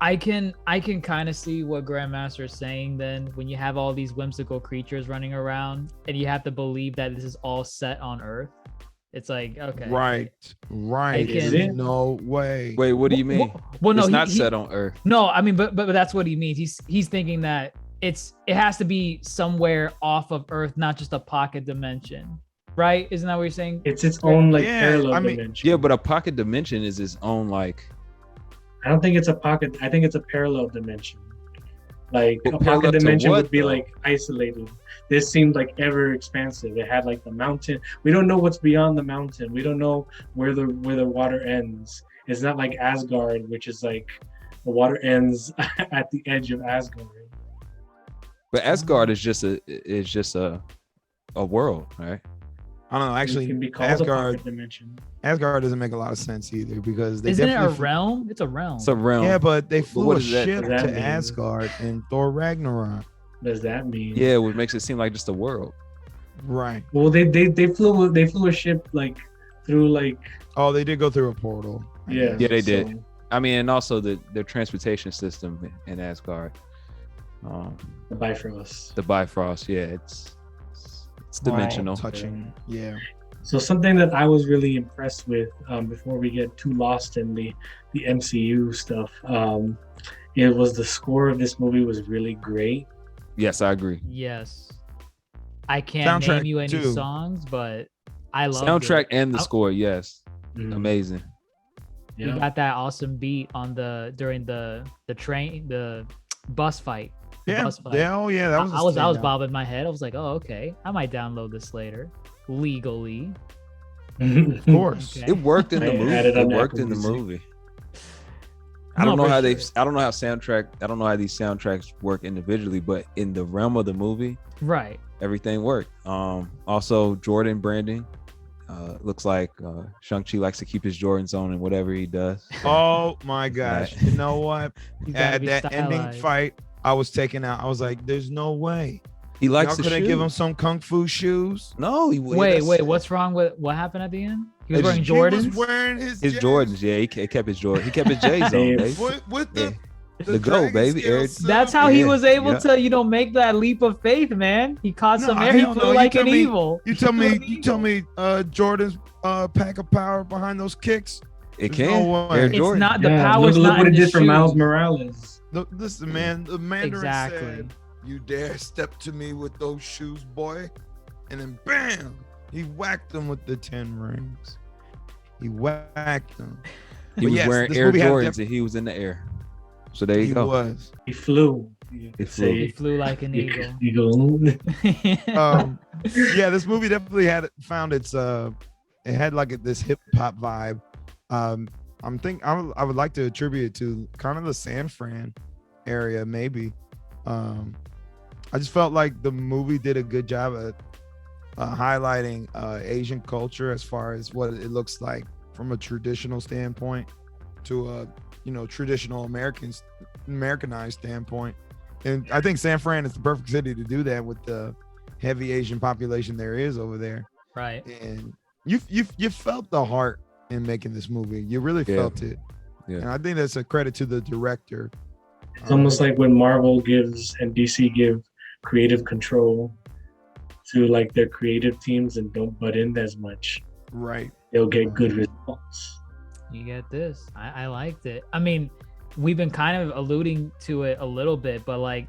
I can kind of see what Grandmaster is saying then when you have all these whimsical creatures running around and you have to believe that this is all set on Earth. It's like, okay. Right. I Is can, it? No way. Wait, what do you mean? Well, no, it's he- not he- set on Earth. No, I mean, but that's what he means. He's thinking that it has to be somewhere off of Earth, not just a pocket dimension, right? Isn't that what you're saying? it's its own like Yeah, parallel I mean- dimension. Yeah, but a pocket dimension is its own like. I don't think it's a pocket. I think it's a parallel dimension. Like But a parallel pocket to dimension what, would be though? like isolated. This seemed like ever expansive. It had like the mountain. We don't know what's beyond the mountain. We don't know where the water ends. It's not like Asgard, which is like the water ends at the edge of Asgard. But Asgard is just a world, right? I don't know. Actually, it can be called a Asgard pocket dimension. doesn't make a lot of sense either because they Isn't it a definitely realm? It's a realm. It's a realm. Yeah, but they flew what a does that- ship what does that to mean? Asgard in Thor Ragnarok. What does that mean? Yeah, which makes it seem like just a world. Right. Well, they flew a ship like through like Oh, they did go through a portal. yeah. Yeah, they did. so I mean, and also their transportation system in Asgard. The Bifrost. The Bifrost, yeah, it's Wow, dimensional. touching. Yeah. So something that I was really impressed with before we get too lost in the MCU stuff, it was the score of this movie was really great. Yes, I agree. Yes. I can't Soundtrack, name you any too. songs, but I love Soundtrack it. and the I- score, yes, Mhm. amazing. You Yeah. got that awesome beat on during the bus fight. Yeah. Bus fight. Yeah. Oh, yeah. That was. I was standout. bobbing my head. I was like, oh, okay. I might download this later legally. Of course. Okay. It worked in the I movie. had it It on worked Apple in the Music. movie. I No, don't know for how sure. I don't know how these soundtracks work individually, but in the realm of the movie, Right. everything worked. Also Jordan branding. Looks like Shang-Chi likes to keep his Jordans on in whatever he does. Oh my gosh. You know what? He's gotta At be that ending stylized. fight, I was taken out. I was like, there's no way. He likes Y'all to couldn't shoot. give him some kung fu shoes. No, he Wait, that's- what's wrong with what happened at the end? He was It's- wearing He Jordans. was wearing his his J's Jordans. Yeah, he kept his Jordan. He kept his J's on, Dave. baby. with the The go, dragon baby. scale Eric. suit. That's how he Yeah, was able yeah. to, make that leap of faith, man. He caught No, some air. He hell flew no. You like tell an me- evil. You tell He flew me, like an you tell evil. me, Jordan's pack of power behind those kicks. It There's can. no way. Air It's Jordan. not the Yeah, power's look not what in it the did for Miles shoes. Morales. Listen, man, the Mandarin Exactly. said, "You dare step to me with those shoes, boy," and then bam, he whacked him with the 10 rings. He whacked him. He But was yes, wearing this Air movie had Jordans and he was in the air. So there you He go. was. He flew. He flew. He flew like an eagle. Eagle. Yeah, this movie definitely found its it had like this hip hop vibe. I would like to attribute it to kind of the San Fran area, maybe. I just felt like the movie did a good job at highlighting Asian culture as far as what it looks like from a traditional standpoint to a traditional Americanized standpoint. And I think San Fran is the perfect city to do that with the heavy Asian population there is over there. Right. And you felt the heart in making this movie. You really felt it. Yeah. And I think that's a credit to the director. It's almost like when Marvel gives and DC give creative control to like their creative teams and don't butt in as much. Right. They'll get good results. You get this. I liked it. I mean, we've been kind of alluding to it a little bit, but like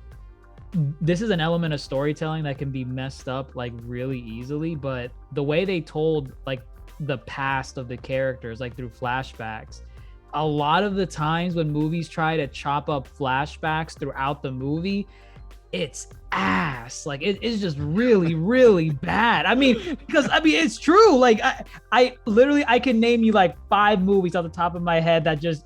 this is an element of storytelling that can be messed up like really easily, but the way they told like the past of the characters like through flashbacks, a lot of the times when movies try to chop up flashbacks throughout the movie, it's ass. Like it's just really, really bad. I mean, because it's true. Like I literally I can name you like 5 movies off the top of my head that just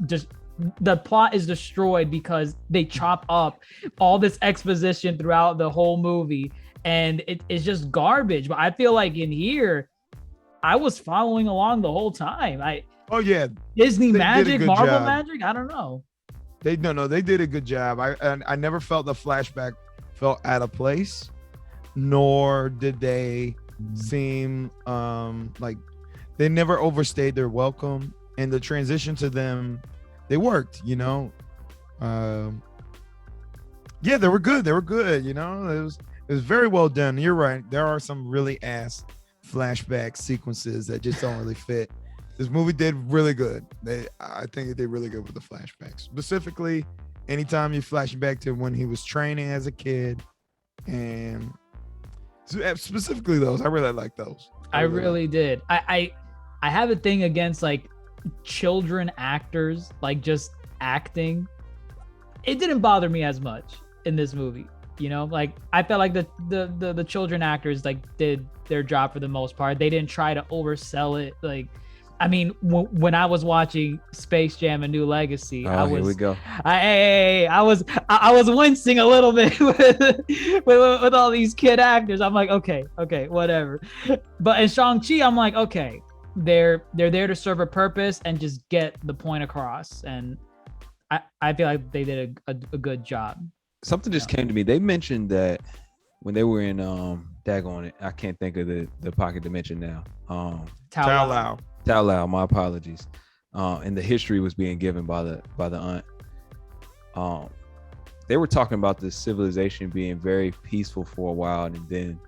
the plot is destroyed because they chop up all this exposition throughout the whole movie, and it's just garbage. But I feel like in here, I was following along the whole time. Disney magic, Marvel magic. I don't know. They did a good job. I never felt the flashback felt out of place, nor did they seem like they never overstayed their welcome, and the transition to them, they worked, you know. They were good. You know, it was very well done. You're right. There are some really ass flashback sequences that just don't really fit. This movie did really good. I think it did really good with the flashbacks. Specifically, anytime you flash back to when he was training as a kid, and specifically those, I really like those. I really did. I have a thing against like children actors, like just acting. It didn't bother me as much in this movie, you know. Like I felt like the children actors like did their job for the most part. They didn't try to oversell it. Like, I mean, when I was watching Space Jam: A New Legacy, here we go. I was wincing a little bit with all these kid actors. I'm like, okay, whatever. But in Shang-Chi, I'm like, okay, they're there to serve a purpose and just get the point across. And I feel like they did a good job. Something just came to me. They mentioned that when they were in daggone it, I can't think of the pocket dimension now. Tao Lao, my apologies. And the history was being given by the aunt. They were talking about this civilization being very peaceful for a while, and then,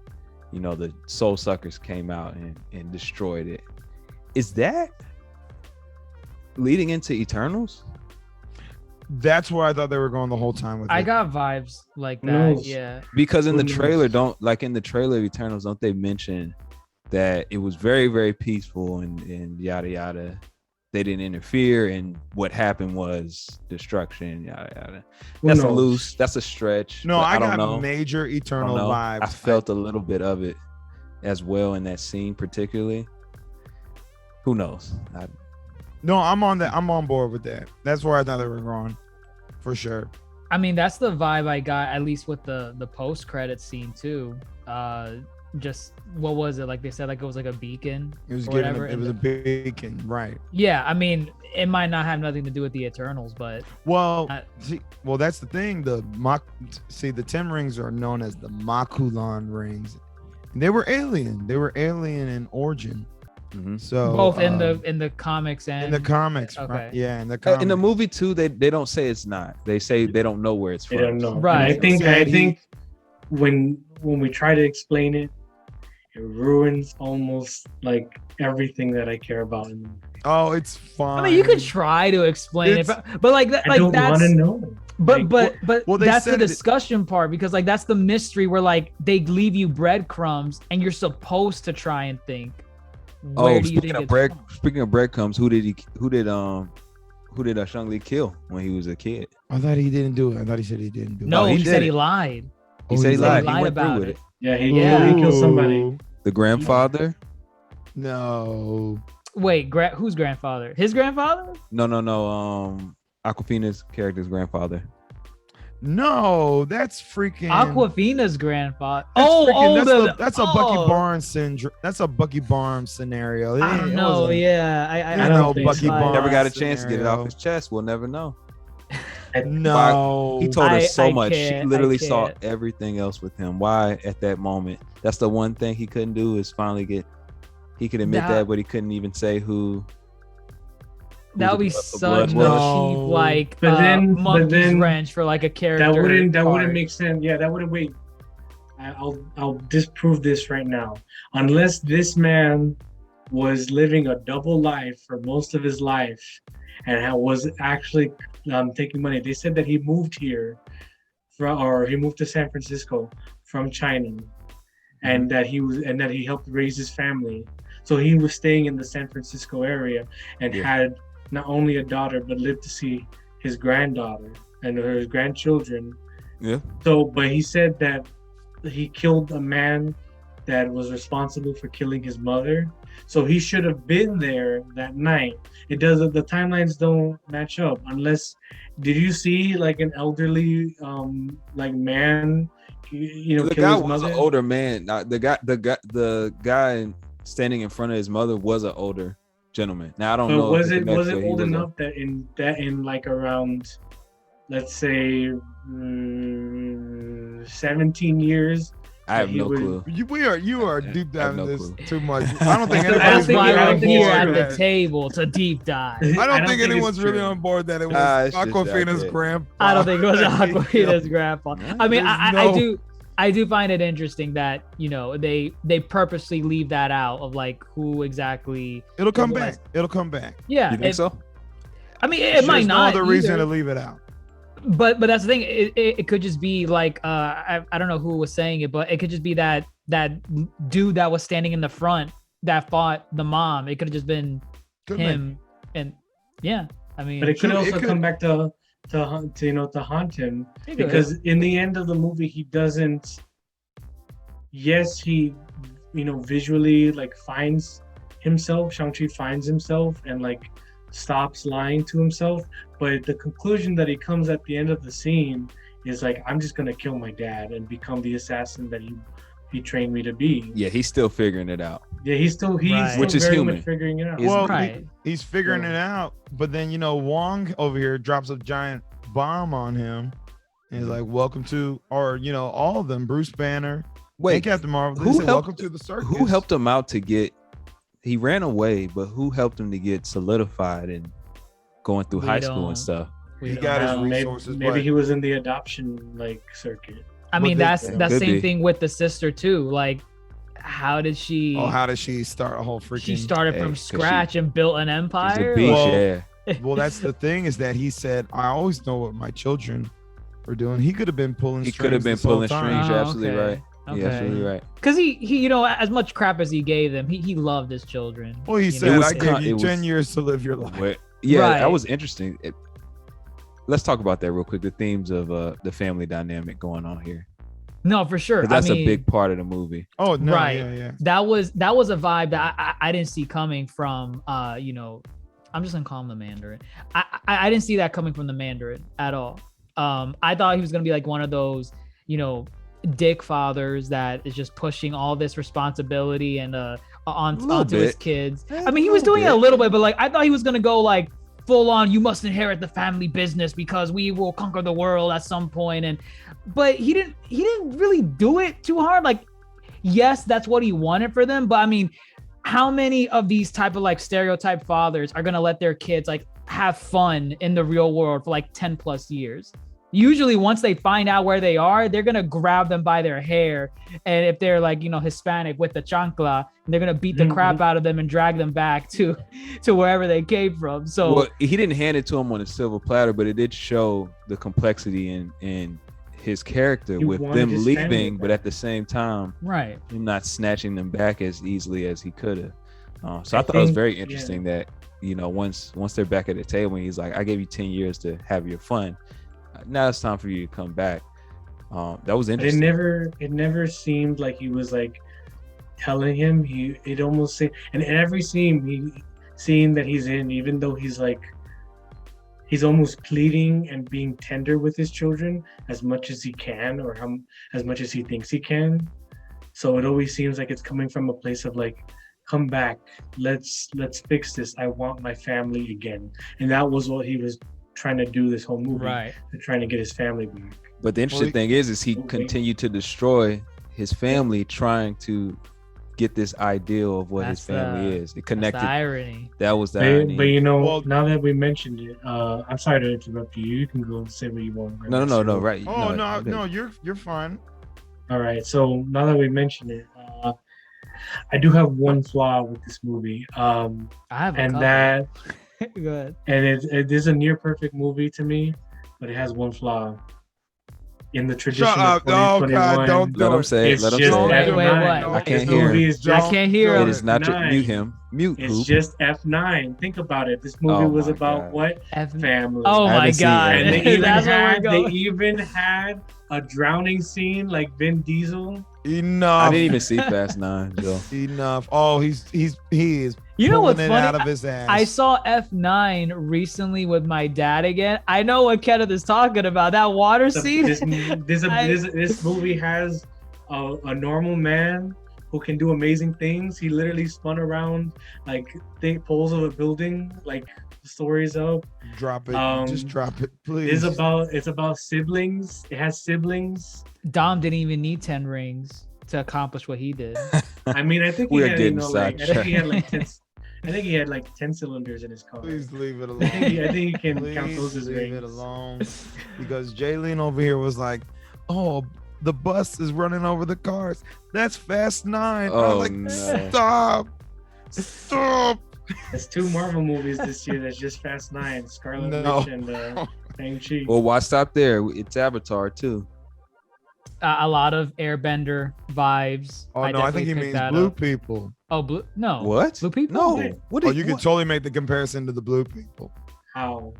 you know, the soul suckers came out and destroyed it. Is that leading into Eternals? That's where I thought they were going the whole time with it. I got vibes like that, yeah. Because in the trailer, in the trailer of Eternals, don't they mention that it was very, very peaceful and yada yada. They didn't interfere, and what happened was destruction, yada yada. That's a loose. That's a stretch. No, I don't got know. major Eternal vibes. I felt a little bit of it as well in that scene, particularly. Who knows? No, I'm on that. I'm on board with that. That's where I thought they were going, for sure. I mean, that's the vibe I got, at least with the post credit scene too. Just what was it, like they said, like it was like a beacon. It was a beacon, right? Yeah, I mean, it might not have nothing to do with the Eternals, but that's the thing. The 10 rings are known as the Makulan rings. They were alien. They were alien in origin. Mm-hmm. So both in the comics and in the comics, okay. Right? Yeah, in the comics. In the movie too, they don't say it's not. They say they don't know where it's from. They don't know. Right. And I think when we try to explain it, it ruins almost like everything that I care about in the movie. Oh, it's fine. I mean, you could try to explain it, but like that, I don't want to know. But that's the discussion part, because like that's the mystery where like they leave you breadcrumbs and you're supposed to try and think. Speaking of breadcrumbs, who did Shang-Li kill when he was a kid? I thought he didn't do it. I thought he said he didn't do it. No, he said he lied. He said he lied. He went about through it. with it. Yeah, he killed somebody. The grandfather? No. Wait, whose grandfather? His grandfather? No. Awkwafina's character's grandfather. No, that's freaking Awkwafina's grandfather. That's a Bucky Barnes syndrome. That's a Bucky Barnes scenario. I don't know. I don't know. Bucky Barnes never got a chance to get it off his chest. We'll never know. No, he told us so much. She literally saw everything else with him. Why at that moment? That's the one thing he couldn't do, is finally he could admit that, but he couldn't even say who That would be such a blood cheap, like, But then- monkey's wrench for like a character. That wouldn't part. make sense. Yeah, that wouldn't wait. I'll disprove this right now. Unless this man was living a double life for most of his life and was actually taking money. They said that he moved here he moved to San Francisco from China, and that he helped raise his family. So he was staying in the San Francisco area and had not only a daughter but lived to see his granddaughter and his grandchildren. Yeah. So, but he said that he killed a man that was responsible for killing his mother. So he should have been there that night. The timelines don't match up unless. Did you see like an elderly like man, the kill guy his was mother? an older man. The guy standing in front of his mother was an older gentleman. Now I don't know. Was it old enough that in like around, let's say, 17 years? I have no clue. You are deep diving no this clue. too much. I don't think That's anybody's why really we're on here board at with the that. table to deep dive. I don't think think it's anyone's really true. on board that it was It's just Aquafina's that, grandpa. I don't think it was Aquafina's grandpa. I mean, There's I do find it interesting that they purposely leave that out of like who exactly. It'll come it back. was. It'll come back. Yeah, You think so? I mean, it might There's not. no other reason either. to leave it out. But that's the thing. It could just be like I don't know who was saying it, but it could just be that dude that was standing in the front that fought the mom. It could have just been Could him, and yeah, I mean, But it could True, also it could- come back to haunt him, it could. because in the end of the movie he doesn't. Yes, he visually like finds himself. Shang-Chi finds himself and like stops lying to himself, but the conclusion that he comes at the end of the scene is like, I'm just gonna kill my dad and become the assassin that he trained me to be. Yeah, he's still figuring it out. Yeah, he's still Right. Which is very human. much figuring it out. He's- Well, right. he's figuring it out, but then Wong over here drops a giant bomb on him, and he's like, "Welcome to," or all of them, Bruce Banner, and Wait, Captain Marvel. who They said, helped- "Welcome to the circus." who helped him out to get? He ran away, but who helped him to get solidified and going through We high school don't- and stuff? We He don't got his know. resources, Maybe but- he was in the adoption like circuit. I mean, Well, that's they- that Could same be. thing with the sister too. Like, how did she? Oh, how does she start a whole freaking? she started Hey, from 'cause scratch and built an He's empire. a beast, Well, yeah. Well, that's the thing, is that he said, "I always know what my children are doing." He could have been pulling. He could have been this whole pulling time. strings. You're absolutely okay. right. You're Okay. absolutely right. Because he as much crap as he gave them, he loved his children. Well, he you said, know? was "I con- gave you it 10 was- years to live your life." Yeah, Right. that was interesting. Let's talk about that real quick. The themes of the family dynamic going on here. No, for sure. 'Cause that's I mean, a big part of the movie. Oh no, Right. yeah. That was a vibe that I didn't see coming from I'm just gonna call him the Mandarin. I didn't see that coming from the Mandarin at all. I thought he was gonna be like one of those dick fathers that is just pushing all this responsibility and onto his bit. kids. Yeah, I mean, he a was little doing it a bit. little bit, but like I thought he was gonna go like full on, you must inherit the family business because we will conquer the world at some point. But he didn't really do it too hard. Like, yes, that's what he wanted for them, but I mean, how many of these type of like stereotype fathers are gonna let their kids like have fun in the real world for like 10 plus years? Usually once they find out where they are, they're gonna grab them by their hair, and if they're like Hispanic, with the chancla, they're gonna beat the crap out of them and drag them back to wherever they came from. So Well, he didn't hand it to him on a silver platter, but it did show the complexity in his character He with wanted them his family leaving, but back. at the same time, right. him not snatching them back as easily as he could have. So I I thought it was think- very yeah. interesting that once they're back at the table, and he's like, "I gave you 10 years to have your fun. Now it's time for you to come back." That was But interesting. it never seemed like he was like telling him. It almost seemed, and every scene that he's in, even though he's almost pleading and being tender with his children as much as he can, or as much as he thinks he can. So it always seems like it's coming from a place of like, come back, let's fix this. I want my family again. And that was what he was trying to do this whole movie. Right. Trying to get his family back. But the interesting thing is he Okay. continued to destroy his family, trying to get this ideal of what his family is. It That's connected. the irony. That was the irony. But you know, Well- now that we mentioned it, I'm sorry to interrupt you. You can go and say what you want. No. Right. Oh no, you're fine. All right. So now that we mentioned it, I do have one flaw with this movie. I have a And couple. that, Go ahead. and it is a near perfect movie to me, but it has one flaw. In the tradition Shut up! of Oh 2021, God, don't Let do him it. say it. it's Let him just say Wait, it. F9. wait, what? I can't This hear movie him. is I just can't hear It him. is not your F9. mute him. Mute It's Hoop. just F9. Think about it. This movie Oh was my about God. what? F- Family. Oh I my haven't seen god. it. And they even, That's where we're had, they going. even had a drowning scene like Vin Diesel. Enough. I didn't even see Fast 9, Joe. Enough. Oh, he is. You know what's pulling it funny? out of his ass. I saw F9 recently with my dad again. I know what Kenneth is talking about. That water scene. This movie has a normal man who can do amazing things. He literally spun around like poles of a building, like stories up. Drop it. Just drop it, please. It's about siblings. It has siblings. Dom didn't even need 10 rings to accomplish what he did. I mean, I think he We're had, getting I think he had like 10. I think he had like 10 cylinders in his car. Please leave it alone. I think he can count Please those as leave it rings. alone. Because Jaylene over here was like, "Oh, the bus is running over the cars. That's Fast 9." I Oh, was like, no. Stop. There's 2 Marvel movies this year. That's just Fast 9, Scarlet No. Witch and Shang-Chi. Well, why stop there? It's Avatar too. A lot of Airbender vibes. Oh no, I think he definitely picked means that blue up. people. Oh, blue? No. What? Blue people? No. What? Oh, you could totally make the comparison to the blue people. How?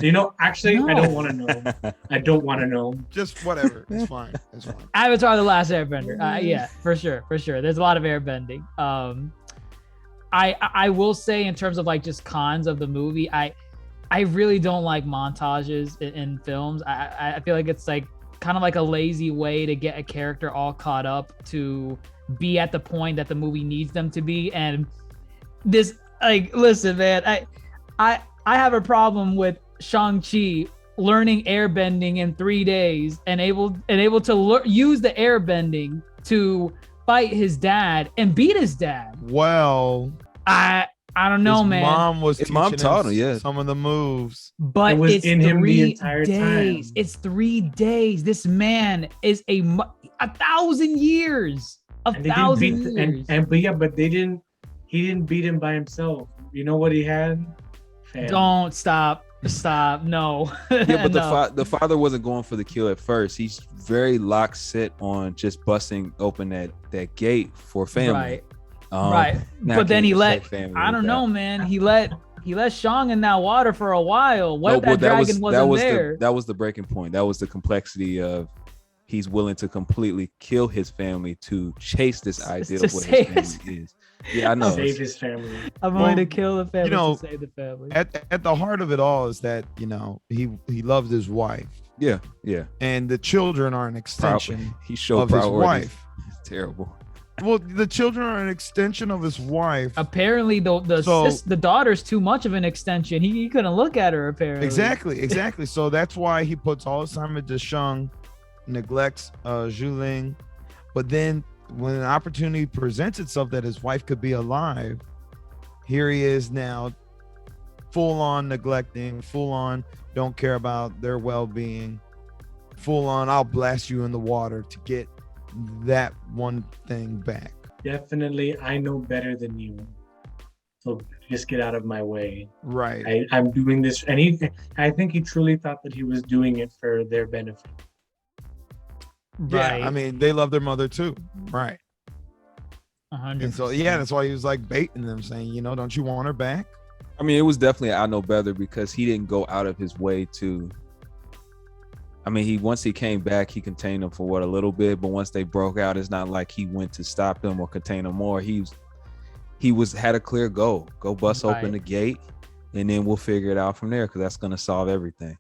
You know, actually, I No. don't want to know. I don't want to know. Just whatever. It's fine. It's fine. Avatar: The Last Airbender. Yeah, for sure. There's a lot of airbending. I will say in terms of like just cons of the movie, I really don't like montages in films. I feel like it's like kind of like a lazy way to get a character all caught up to be at the point that the movie needs them to be. And this, like, listen, man, I have a problem with Shang-Chi learning airbending in 3 days and able to use the airbending to fight his dad and beat his dad. Well, I don't know, his man. mom was His mom teaching taught him him, yeah. some of the moves. But It was it's in him the 3 entire days. time. It's 3 days. This man is 1,000 years. And they didn't 1,000 beat years. but they didn't. He didn't beat him by himself. You know what he had? Family. Don't stop. No. Yeah, but No. the father wasn't going for the kill at first. He's very lock set on just busting open that gate for family. Right. Um, Right. now But then can he you let, say family I with don't that? know, man. He let Shang in that water for a while. What No, if well, that dragon wasn't there? that was the breaking point. That was the complexity of he's willing to completely kill his family to chase this ideal to of what save his family is. Yeah, I know. Save his family. I'm Well, going to kill the family you know, to save the family. At the heart of it all is that, you know, he loved his wife, Yeah. and the children are an extension He showed of his priorities. wife. It's terrible. Well, the children are an extension of his wife. Apparently, the daughter's too much of an extension. He couldn't look at her, apparently. Exactly. So that's why he puts all his time into Shang, neglects Zhuling. But then when an opportunity presents itself that his wife could be alive, here he is now full on neglecting, full on don't care about their well-being, full on I'll blast you in the water to get that one thing back. Definitely, I know better than you. So just get out of my way. Right. I'm doing this, and I think he truly thought that he was doing it for their benefit. Right. Yeah, I mean, they love their mother too. Right. 100%. And so, yeah, that's why he was like baiting them, saying, you know, don't you want her back? I mean, it was definitely I know better because he didn't go out of his way to. I mean, once he came back, he contained them for a little bit, but once they broke out, it's not like he went to stop them or contain them more. He had a clear goal. Go bust open the gate, and then we'll figure it out from there because that's gonna solve everything.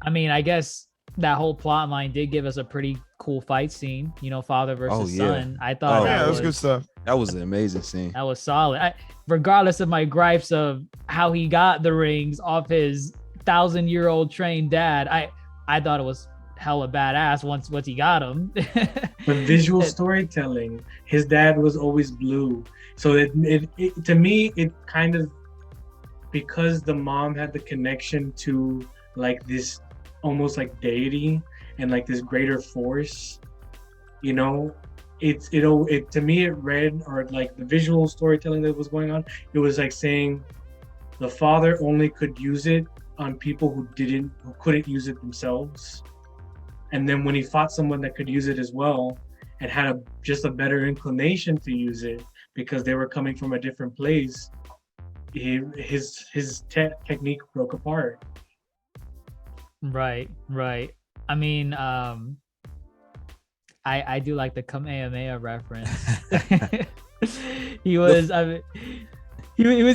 I mean, I guess that whole plot line did give us a pretty cool fight scene, you know, father versus son. I thought that was good stuff. That was an amazing scene. That was solid. Regardless of my gripes of how he got the rings off his 1,000-year-old trained dad, I thought it was hella badass once he got him. But visual storytelling, his dad was always blue. So it to me, it kind of, because the mom had the connection to like this almost like deity and like this greater force, you know, it to me it read, or like the visual storytelling that was going on, it was like saying the father only could use it on people who couldn't use it themselves. And then when he fought someone that could use it as well and had just a better inclination to use it because they were coming from a different place, his technique broke apart. Right. I mean, I do like the Kamehameha reference. he was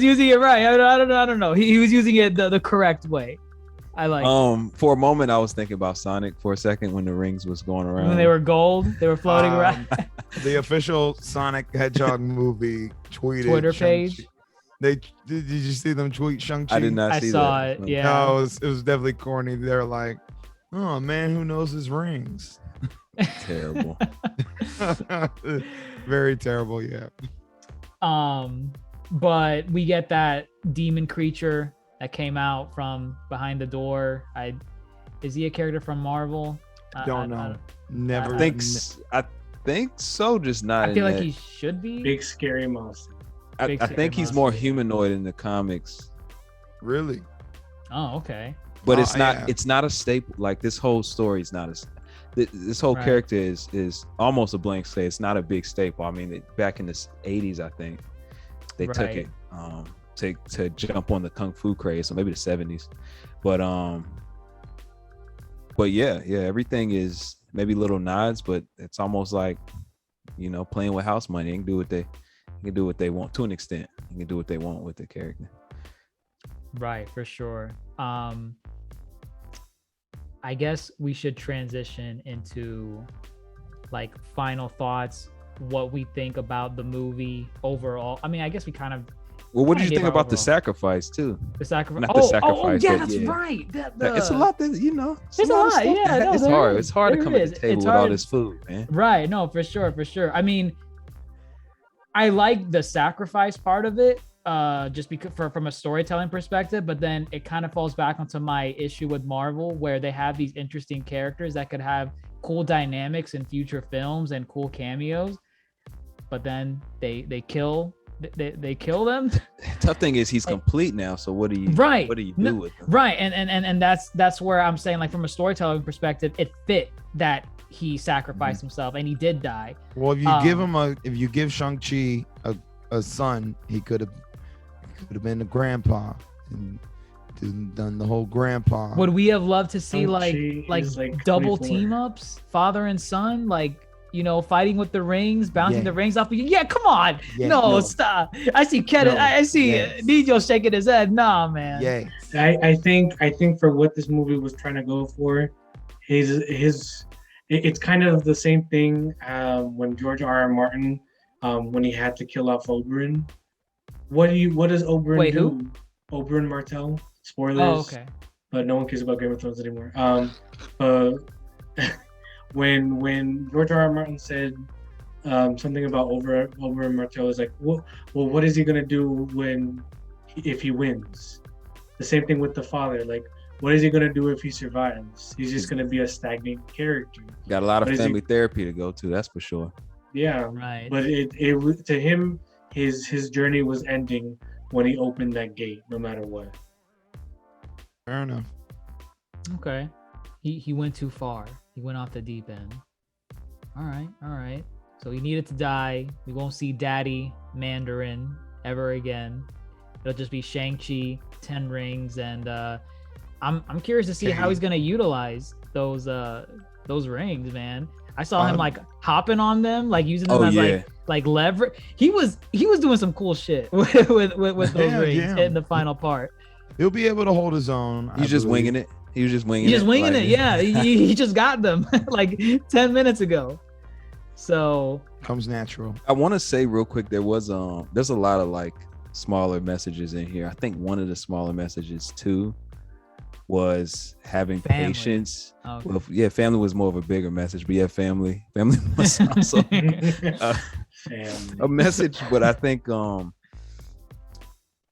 using it right. I don't know. He was using it the correct way. I like for a moment I was thinking about Sonic for a second when the rings was going around. When they were gold, they were floating around. The official Sonic Hedgehog movie tweeted Twitter page. Did you see them tweet Shang-Chi? I did not see that. I saw it. Yeah. No, it was definitely corny. They're like, oh man, who knows his rings? Terrible. Very terrible, yeah. But we get that demon creature that came out from behind the door. Is he a character from Marvel? Don't know. Never. I think so. Just not. I feel like he should be. Big scary monster. I think he's more humanoid in the comics. Really? Oh, okay. But it's not. Yeah. It's not a staple. Like this whole story is not a. This whole character is almost a blank slate. It's not a big staple. I mean, back in the 80s, I think they took it to jump on the kung fu craze, so maybe the 70s. But yeah, everything is maybe little nods, but it's almost like, you know, playing with house money. They can do what they want to an extent. You can do what they want with the character. Right, for sure. I guess we should transition into like final thoughts, what we think about the movie overall. I mean, I guess we kind of. Well, what did you think about the sacrifice too? The sacrifice. Not the sacrifice. Yeah, that's right. It's a lot that, you know. It's a lot. Yeah, no, it's hard. It's hard to come to the table with all this food, man. Right. No, for sure. I mean, I like the sacrifice part of it, just because from a storytelling perspective, but then it kind of falls back onto my issue with Marvel, where they have these interesting characters that could have cool dynamics in future films and cool cameos, but then they kill them. Tough thing is he's complete now, so what do you do with him? Right, and that's where I'm saying, like, from a storytelling perspective, it fit that he sacrificed himself and he did die. Well, if you give Shang-Chi a son, he could have been a grandpa and done the whole grandpa. Would we have loved to see like double 24. team ups, father and son, like, you know, fighting with the rings, bouncing the rings off? Yeah, come on. No, stop. I see Nijo shaking his head. Nah, man. Yeah. I think for what this movie was trying to go for, it's kind of the same thing when George R.R. Martin, when he had to kill off Oberyn. What does Oberyn do? Who? Oberyn Martell. Spoilers. Oh, okay. But no one cares about Game of Thrones anymore. When George R.R. Martin said something about Oberyn Martell, is like, well, what is he gonna do if he wins? The same thing with the father. Like, what is he gonna do if he survives? He's just gonna be a stagnant character. Got a lot of family therapy to go to, that's for sure. Yeah, right. But it to him, his journey was ending when he opened that gate, no matter what. Fair enough. Okay. He went too far. He went off the deep end. All right. So he needed to die. We won't see Daddy Mandarin ever again. It'll just be Shang-Chi, 10 rings, and I'm curious to see how he's gonna utilize those rings, man. I saw him like hopping on them, like using them as like leverage. He was doing some cool shit with those rings in the final part. He'll be able to hold his own. He's just winging it. He was just winging it. Yeah. He just got them like 10 minutes ago. So comes natural. I want to say real quick, there's a lot of like smaller messages in here. I think one of the smaller messages too was having Family. patience. Okay. Well, yeah, family was more of a bigger message, but yeah, family was also a message. But I think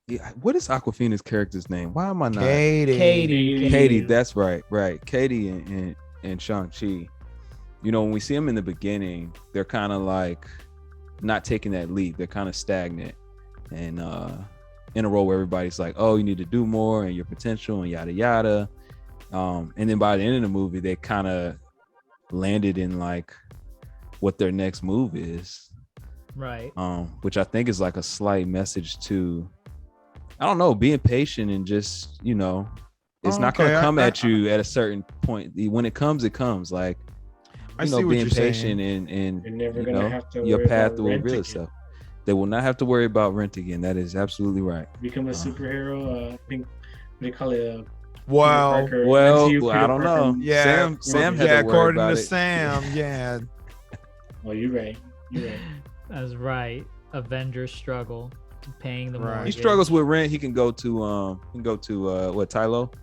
yeah, what is Awkwafina's character's name? Why am I not? Katie. That's right. Katie and Shang-Chi. You know, when we see them in the beginning, they're kind of like not taking that leap. They're kind of stagnant, and in a role where everybody's like, "Oh, you need to do more, and your potential, and yada yada." And then by the end of the movie, they kind of landed in like what their next move is, Right. Which I think is like a slight message to, I don't know, being patient and just, you know, it's not going to come at you at a certain point. When it comes, it comes. Like, you know, being patient and you're never gonna have to your worry path about will rent reveal again. itself. They will not have to worry about rent again. That is absolutely right. Become a superhero. I think they call it. Wow. Peter Parker, Well, MCU Peter I don't know. Parker. Yeah, Sam had yeah, to worry according about to it. Sam, yeah. Oh, you're right. That's right. Avengers struggle paying the Right. mortgage. He struggles with rent. He can go to what, Tylo?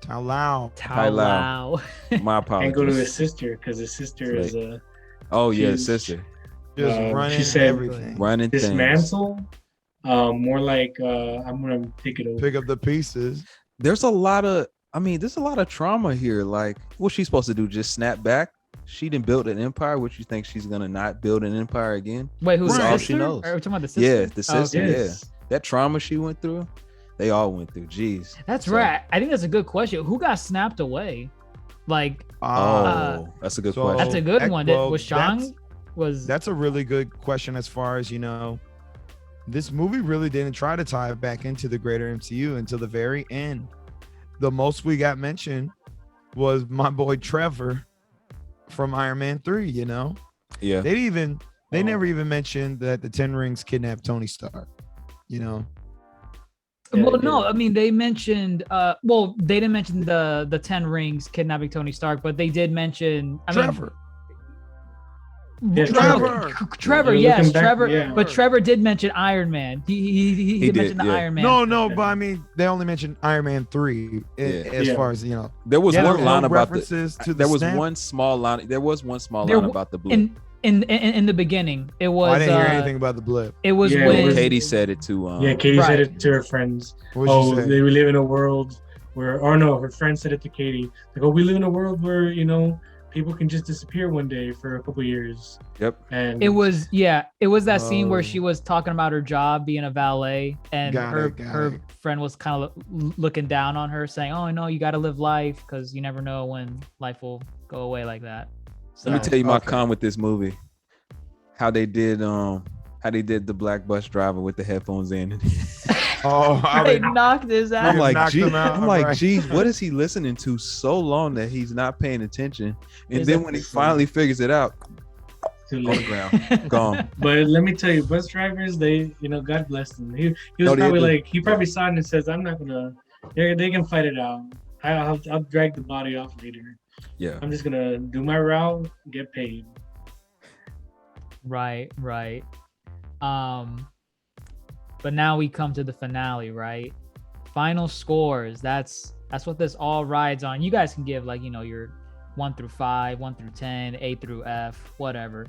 Talao. Wow. My apologies. And go to his sister because his sister is a Oh yeah, she's- sister. Just she running said- everything. Running things. dismantle. More like I'm gonna take it over. Pick up the pieces. There's a lot of trauma here. Like, what's she supposed to do? Just snap back? She didn't build an empire. What you think she's gonna not build an empire again? Wait, who's Right. the All sister? she knows. Are we talking about the sister? Yeah, the sister. okay. Yes. Yeah, that trauma she went through, they all went through. Jeez. That's So- right. I think that's a good question. Who got snapped away? Like, That's a good so- question. that's a good one. well, Was Shang? Was That's a really good question as far as, you know, this movie really didn't try to tie it back into the greater MCU until the very end. The most we got mentioned was my boy Trevor from Iron Man 3, you know? Yeah. They never even mentioned that the Ten Rings kidnapped Tony Stark, you know? Yeah, well, they no. did. I mean, they mentioned. Well, they didn't mention the 10 Rings kidnapping Tony Stark, but they did mention. Trevor. Yeah, Trevor, You're yes, looking back, Trevor. yeah. But Trevor did mention Iron Man. He did, mentioned the yeah. Iron Man. No, but I mean, they only mentioned Iron Man 3 as Yeah. far as, you know. There was Yeah, one there line no about the. references to the There was snap. one small line. There was one small There line w- about the blip. In the beginning, it was. I didn't hear anything about the blip. It was Yeah, when it was- Katie said it to. Yeah, Katie Right. said it to her friends. What did she say? They live in a world where, or no, her friend said it to Katie. Like, oh, we live in a world where, you know, people can just disappear one day for a couple years. Yep. And It was that scene where Oh. she was talking about her job being a valet, and Got her it. friend was kind of looking down on her, saying, "Oh no, you got to live life because you never know when life will go away like that." So Let me tell you my Okay. con with this movie. How they did the black bus driver with the headphones in. Oh, they knocked his I'm ass. like, knocked gee, him out, I'm like, right. geez, what is he listening to so long that he's not paying attention? And Is then that- when he finally figures it out, too on late. the ground, gone. But let me tell you, bus drivers, they, you know, God bless them. He was No, they probably do. like, he probably saw it and says, I'm not gonna, they can fight it out. I'll drag the body off later. Yeah. I'm just gonna do my route, get paid. Right. But now we come to the finale, right? Final scores. That's what this all rides on. You guys can give, like, you know, your 1 through 5, 1 through 10, A through F, whatever.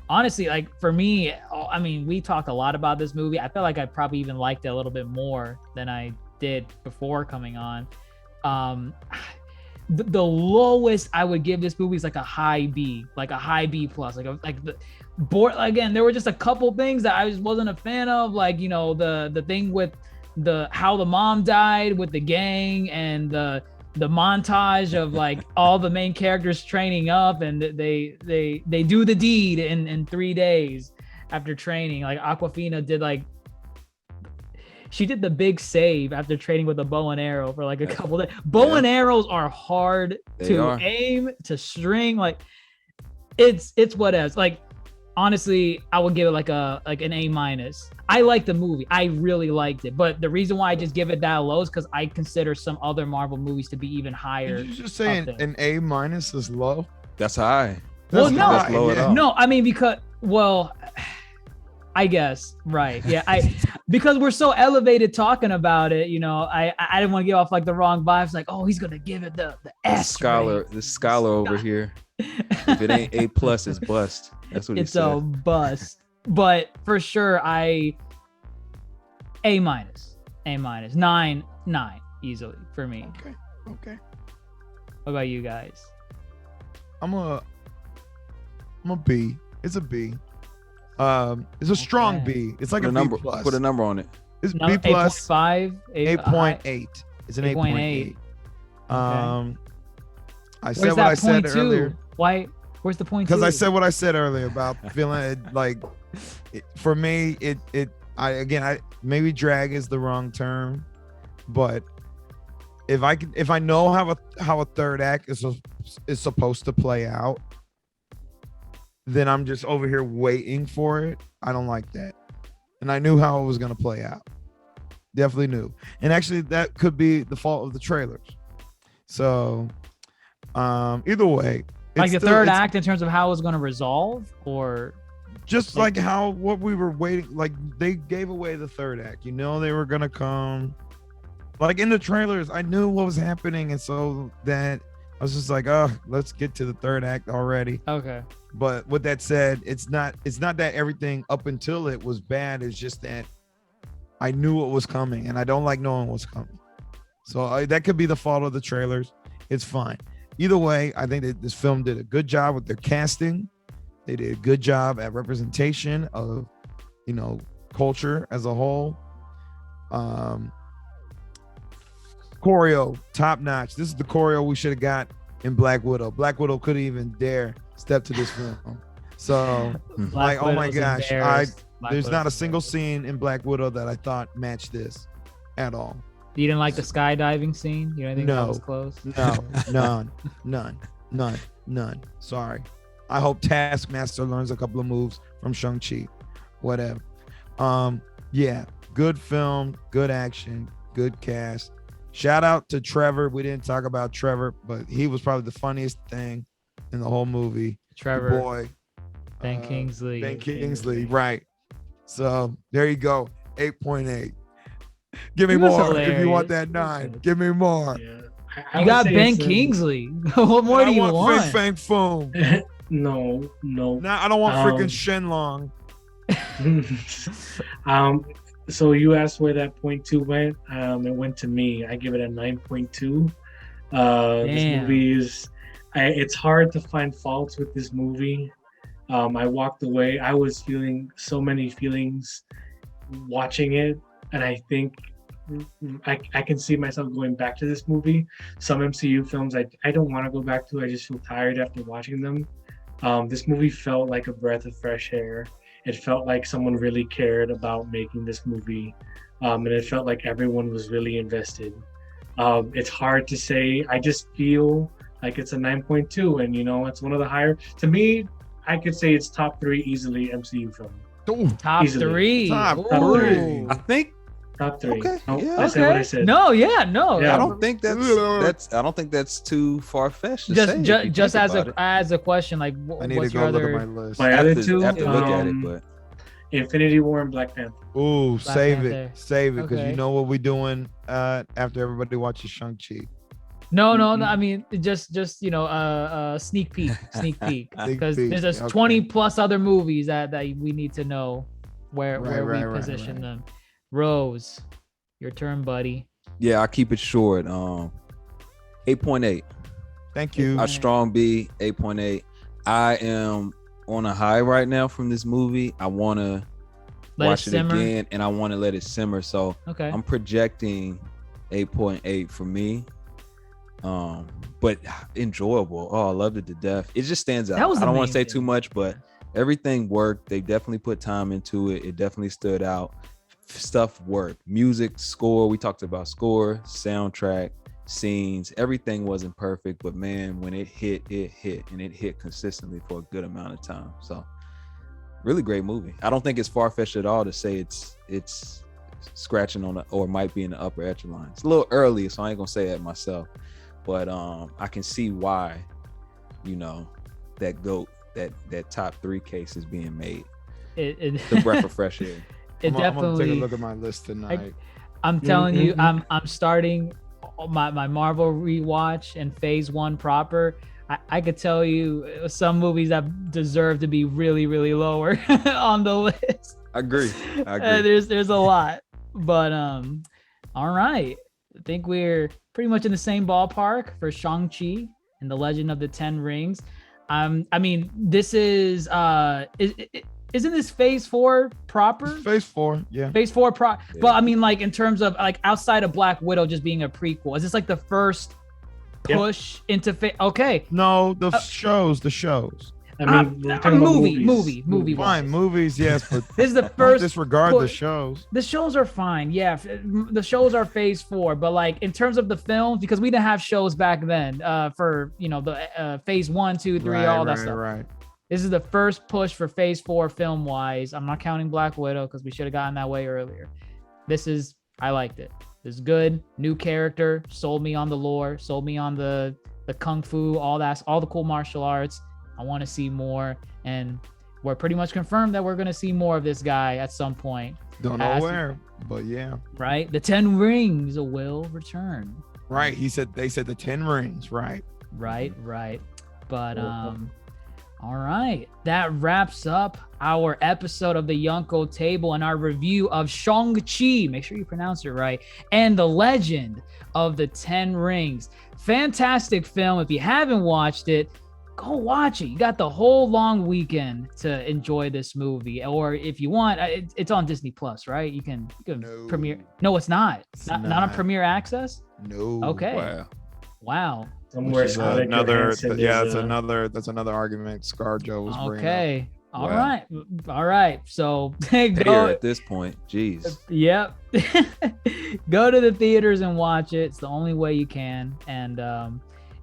Honestly, like for me, I mean, we talked a lot about this movie. I felt like I probably even liked it a little bit more than I did before coming on. The lowest I would give this movie is like a high B plus. Again, there were just a couple things that I just wasn't a fan of, like, you know, the thing with how the mom died with the gang, and the montage of like all the main characters training up, and they do the deed in 3 days after training. Like Awkwafina did, like, she did the big save after training with a bow and arrow for like a couple days. Bow and arrows are hard to aim, to string. Like it's what else. Like, honestly, I would give it like an A minus. I like the movie. I really liked it. But the reason why I just give it that low is because I consider some other Marvel movies to be even higher. Did you just say up there. an A minus is low? That's high. Well, That's no, high, low at yeah. all. No, I mean, because, well, I guess, right. Yeah, because we're so elevated talking about it, you know, I didn't want to give off like the wrong vibes, like, oh, he's gonna give it the S. Scholar, the scholar over here. If it ain't A+, it's bust. That's what he said. It's a bust. But for sure, A-, 9, easily for me. Okay. What about you guys? I'm a B. It's a B. It's a strong B. It's like Put a a number. B plus. Put a number on it. It's B plus. 8.5, 8.8. It's an 8.8. I said what I said earlier. Why? Where's the point? Because I said what I said earlier about feeling it, like for me, I maybe drag is the wrong term, but if I know how a third act is supposed to play out, then I'm just over here waiting for it. I don't like that. And I knew how it was going to play out. Definitely knew. And actually that could be the fault of the trailers. So either way. Like the third act in terms of how it was going to resolve, or just like what we were waiting, like they gave away the third act. You know they were going to come. Like in the trailers, I knew what was happening. And so that I was just like, oh, let's get to the third act already. Okay. But with that said, it's not that everything up until it was bad. It's just that I knew what was coming, and I don't like knowing what's coming. So that could be the fault of the trailers. It's fine. Either way, I think that this film did a good job with their casting. They did a good job at representation of, you know, culture as a whole. Choreo, top notch. This is the choreo we should have got in Black Widow. Black Widow couldn't even dare step to this film. So, like, oh my gosh, there's not a single scene in Black Widow that I thought matched this at all. You didn't like the skydiving scene? You don't think that was close? No, none. Sorry. I hope Taskmaster learns a couple of moves from Shang-Chi. Whatever. Yeah, good film, good action, good cast. Shout out to Trevor. We didn't talk about Trevor, but he was probably the funniest thing in the whole movie. Trevor. The boy. Ben Kingsley. Ben Kingsley, right. So there you go. 8.8. Give me more hilarious. If you want that 9. Give me more. Yeah. You got Ben Kingsley. What more do you want? Fing Fang Foom. No. Nah, I don't want freaking Shenlong. So you asked where that 0.2 went. It went to me. I give it a 9.2. This movie is. It's hard to find faults with this movie. I walked away. I was feeling so many feelings watching it, and I think I can see myself going back to this movie. Some MCU films I don't want to go back to. I just feel tired after watching them. This movie felt like a breath of fresh air. It felt like someone really cared about making this movie, and it felt like everyone was really invested. It's hard to say. I just feel like it's a 9.2, and you know, it's one of the higher. To me, I could say it's top 3 easily MCU film. Top easily. 3. Top 3. I think top 3. Okay. No, Yeah. I said what I said. No. I don't think I don't think that's too far-fetched to say. Just as a question, like I need what's to your go other? look at my list. My other two, have to look at it, but Infinity War and Black Panther. Ooh, Black save Panther. it, because Okay. you know what we're doing after everybody watches Shang-Chi. No. I mean, just you know, sneak peek, because there's 20 plus other movies that we need to know where we position them. Rose, your turn, buddy. yeah, I'll keep it short. 8.8. Thank you. A strong B, 8.8. I am on a high right now from this movie. I want to watch it again, and I want to let it simmer. So Okay. I'm projecting 8.8 for me. But enjoyable. Oh, I loved it to death. It just stands out. I don't want to say too much, but everything worked. They definitely put time into it. It definitely stood out. Stuff worked. Music, score. We talked about score, soundtrack, scenes. Everything wasn't perfect, but man, when it hit, and it hit consistently for a good amount of time. So really great movie. I don't think it's far-fetched at all to say it's scratching on or might be in the upper echelon. It's a little early, so I ain't gonna say that myself. But I can see why, you know, that GOAT, that top 3 case is being made. It The breath of fresh air. it I'm gonna definitely. take a look at my list tonight. I'm telling you, Mhm. I'm starting my Marvel rewatch and Phase 1 proper. I could tell you some movies that deserve to be really, really lower on the list. I agree. There's a lot, but all right. I think we're pretty much in the same ballpark for Shang-Chi and the Legend of the Ten Rings. I mean, this is isn't this Phase 4 proper? Phase 4, yeah. Phase 4 Yeah. But I mean, like in terms of like outside of Black Widow just being a prequel, is this like the first Yep. push into okay? No, the shows. I mean, we're talking about movie Fine, wise. movies, yes, but This is the don't first. disregard the push. shows. The shows are fine, yeah. The shows are Phase 4, but like in terms of the films, because we didn't have shows back then, for the Phase 1, 2, 3, all that stuff. Right. This is the first push for Phase 4 film wise. I'm not counting Black Widow because we should have gotten that way earlier. I liked it. This is good. New character, sold me on the lore, sold me on the kung fu, all the cool martial arts. I want to see more, and we're pretty much confirmed that we're going to see more of this guy at some point. Don't know where, but yeah. Right? The 10 Rings will return. Right. They said the 10 rings, right? Right. But all right. That wraps up our episode of the Yonkō Table and our review of Shang-Chi. Make sure you pronounce it right. And the Legend of the Ten Rings. Fantastic film. If you haven't watched it, go watch it. You got the whole long weekend to enjoy this movie. Or if you want, it's on Disney Plus, right? You can No. premiere. No, it's not. It's Not on not. Premiere Access. No. Okay. Wow. Somewhere Which is Scarlett Johansson that's is, another argument ScarJo was bringing up. Okay. All Wow. right. So Here go. at this point, jeez. Yep. Go to the theaters and watch it. It's the only way you can. And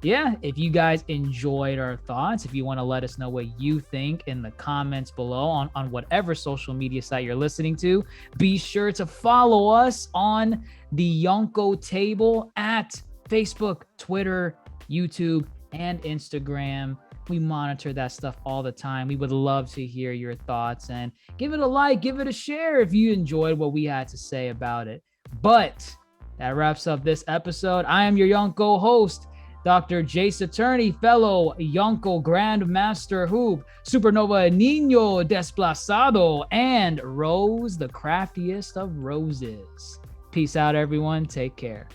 yeah, if you guys enjoyed our thoughts, if you want to let us know what you think in the comments below on whatever social media site you're listening to, be sure to follow us on the Yonkō Table at Facebook, Twitter, YouTube, and Instagram. We monitor that stuff all the time. We would love to hear your thoughts, and give it a like, give it a share if you enjoyed what we had to say about it. But that wraps up this episode. I am your Yonkō host, DrJaceAttorney, fellow Yonkō GrandMasterHoop, Supernova NinoDezplazado, and Rose, the craftiest of roses. Peace out, everyone. Take care.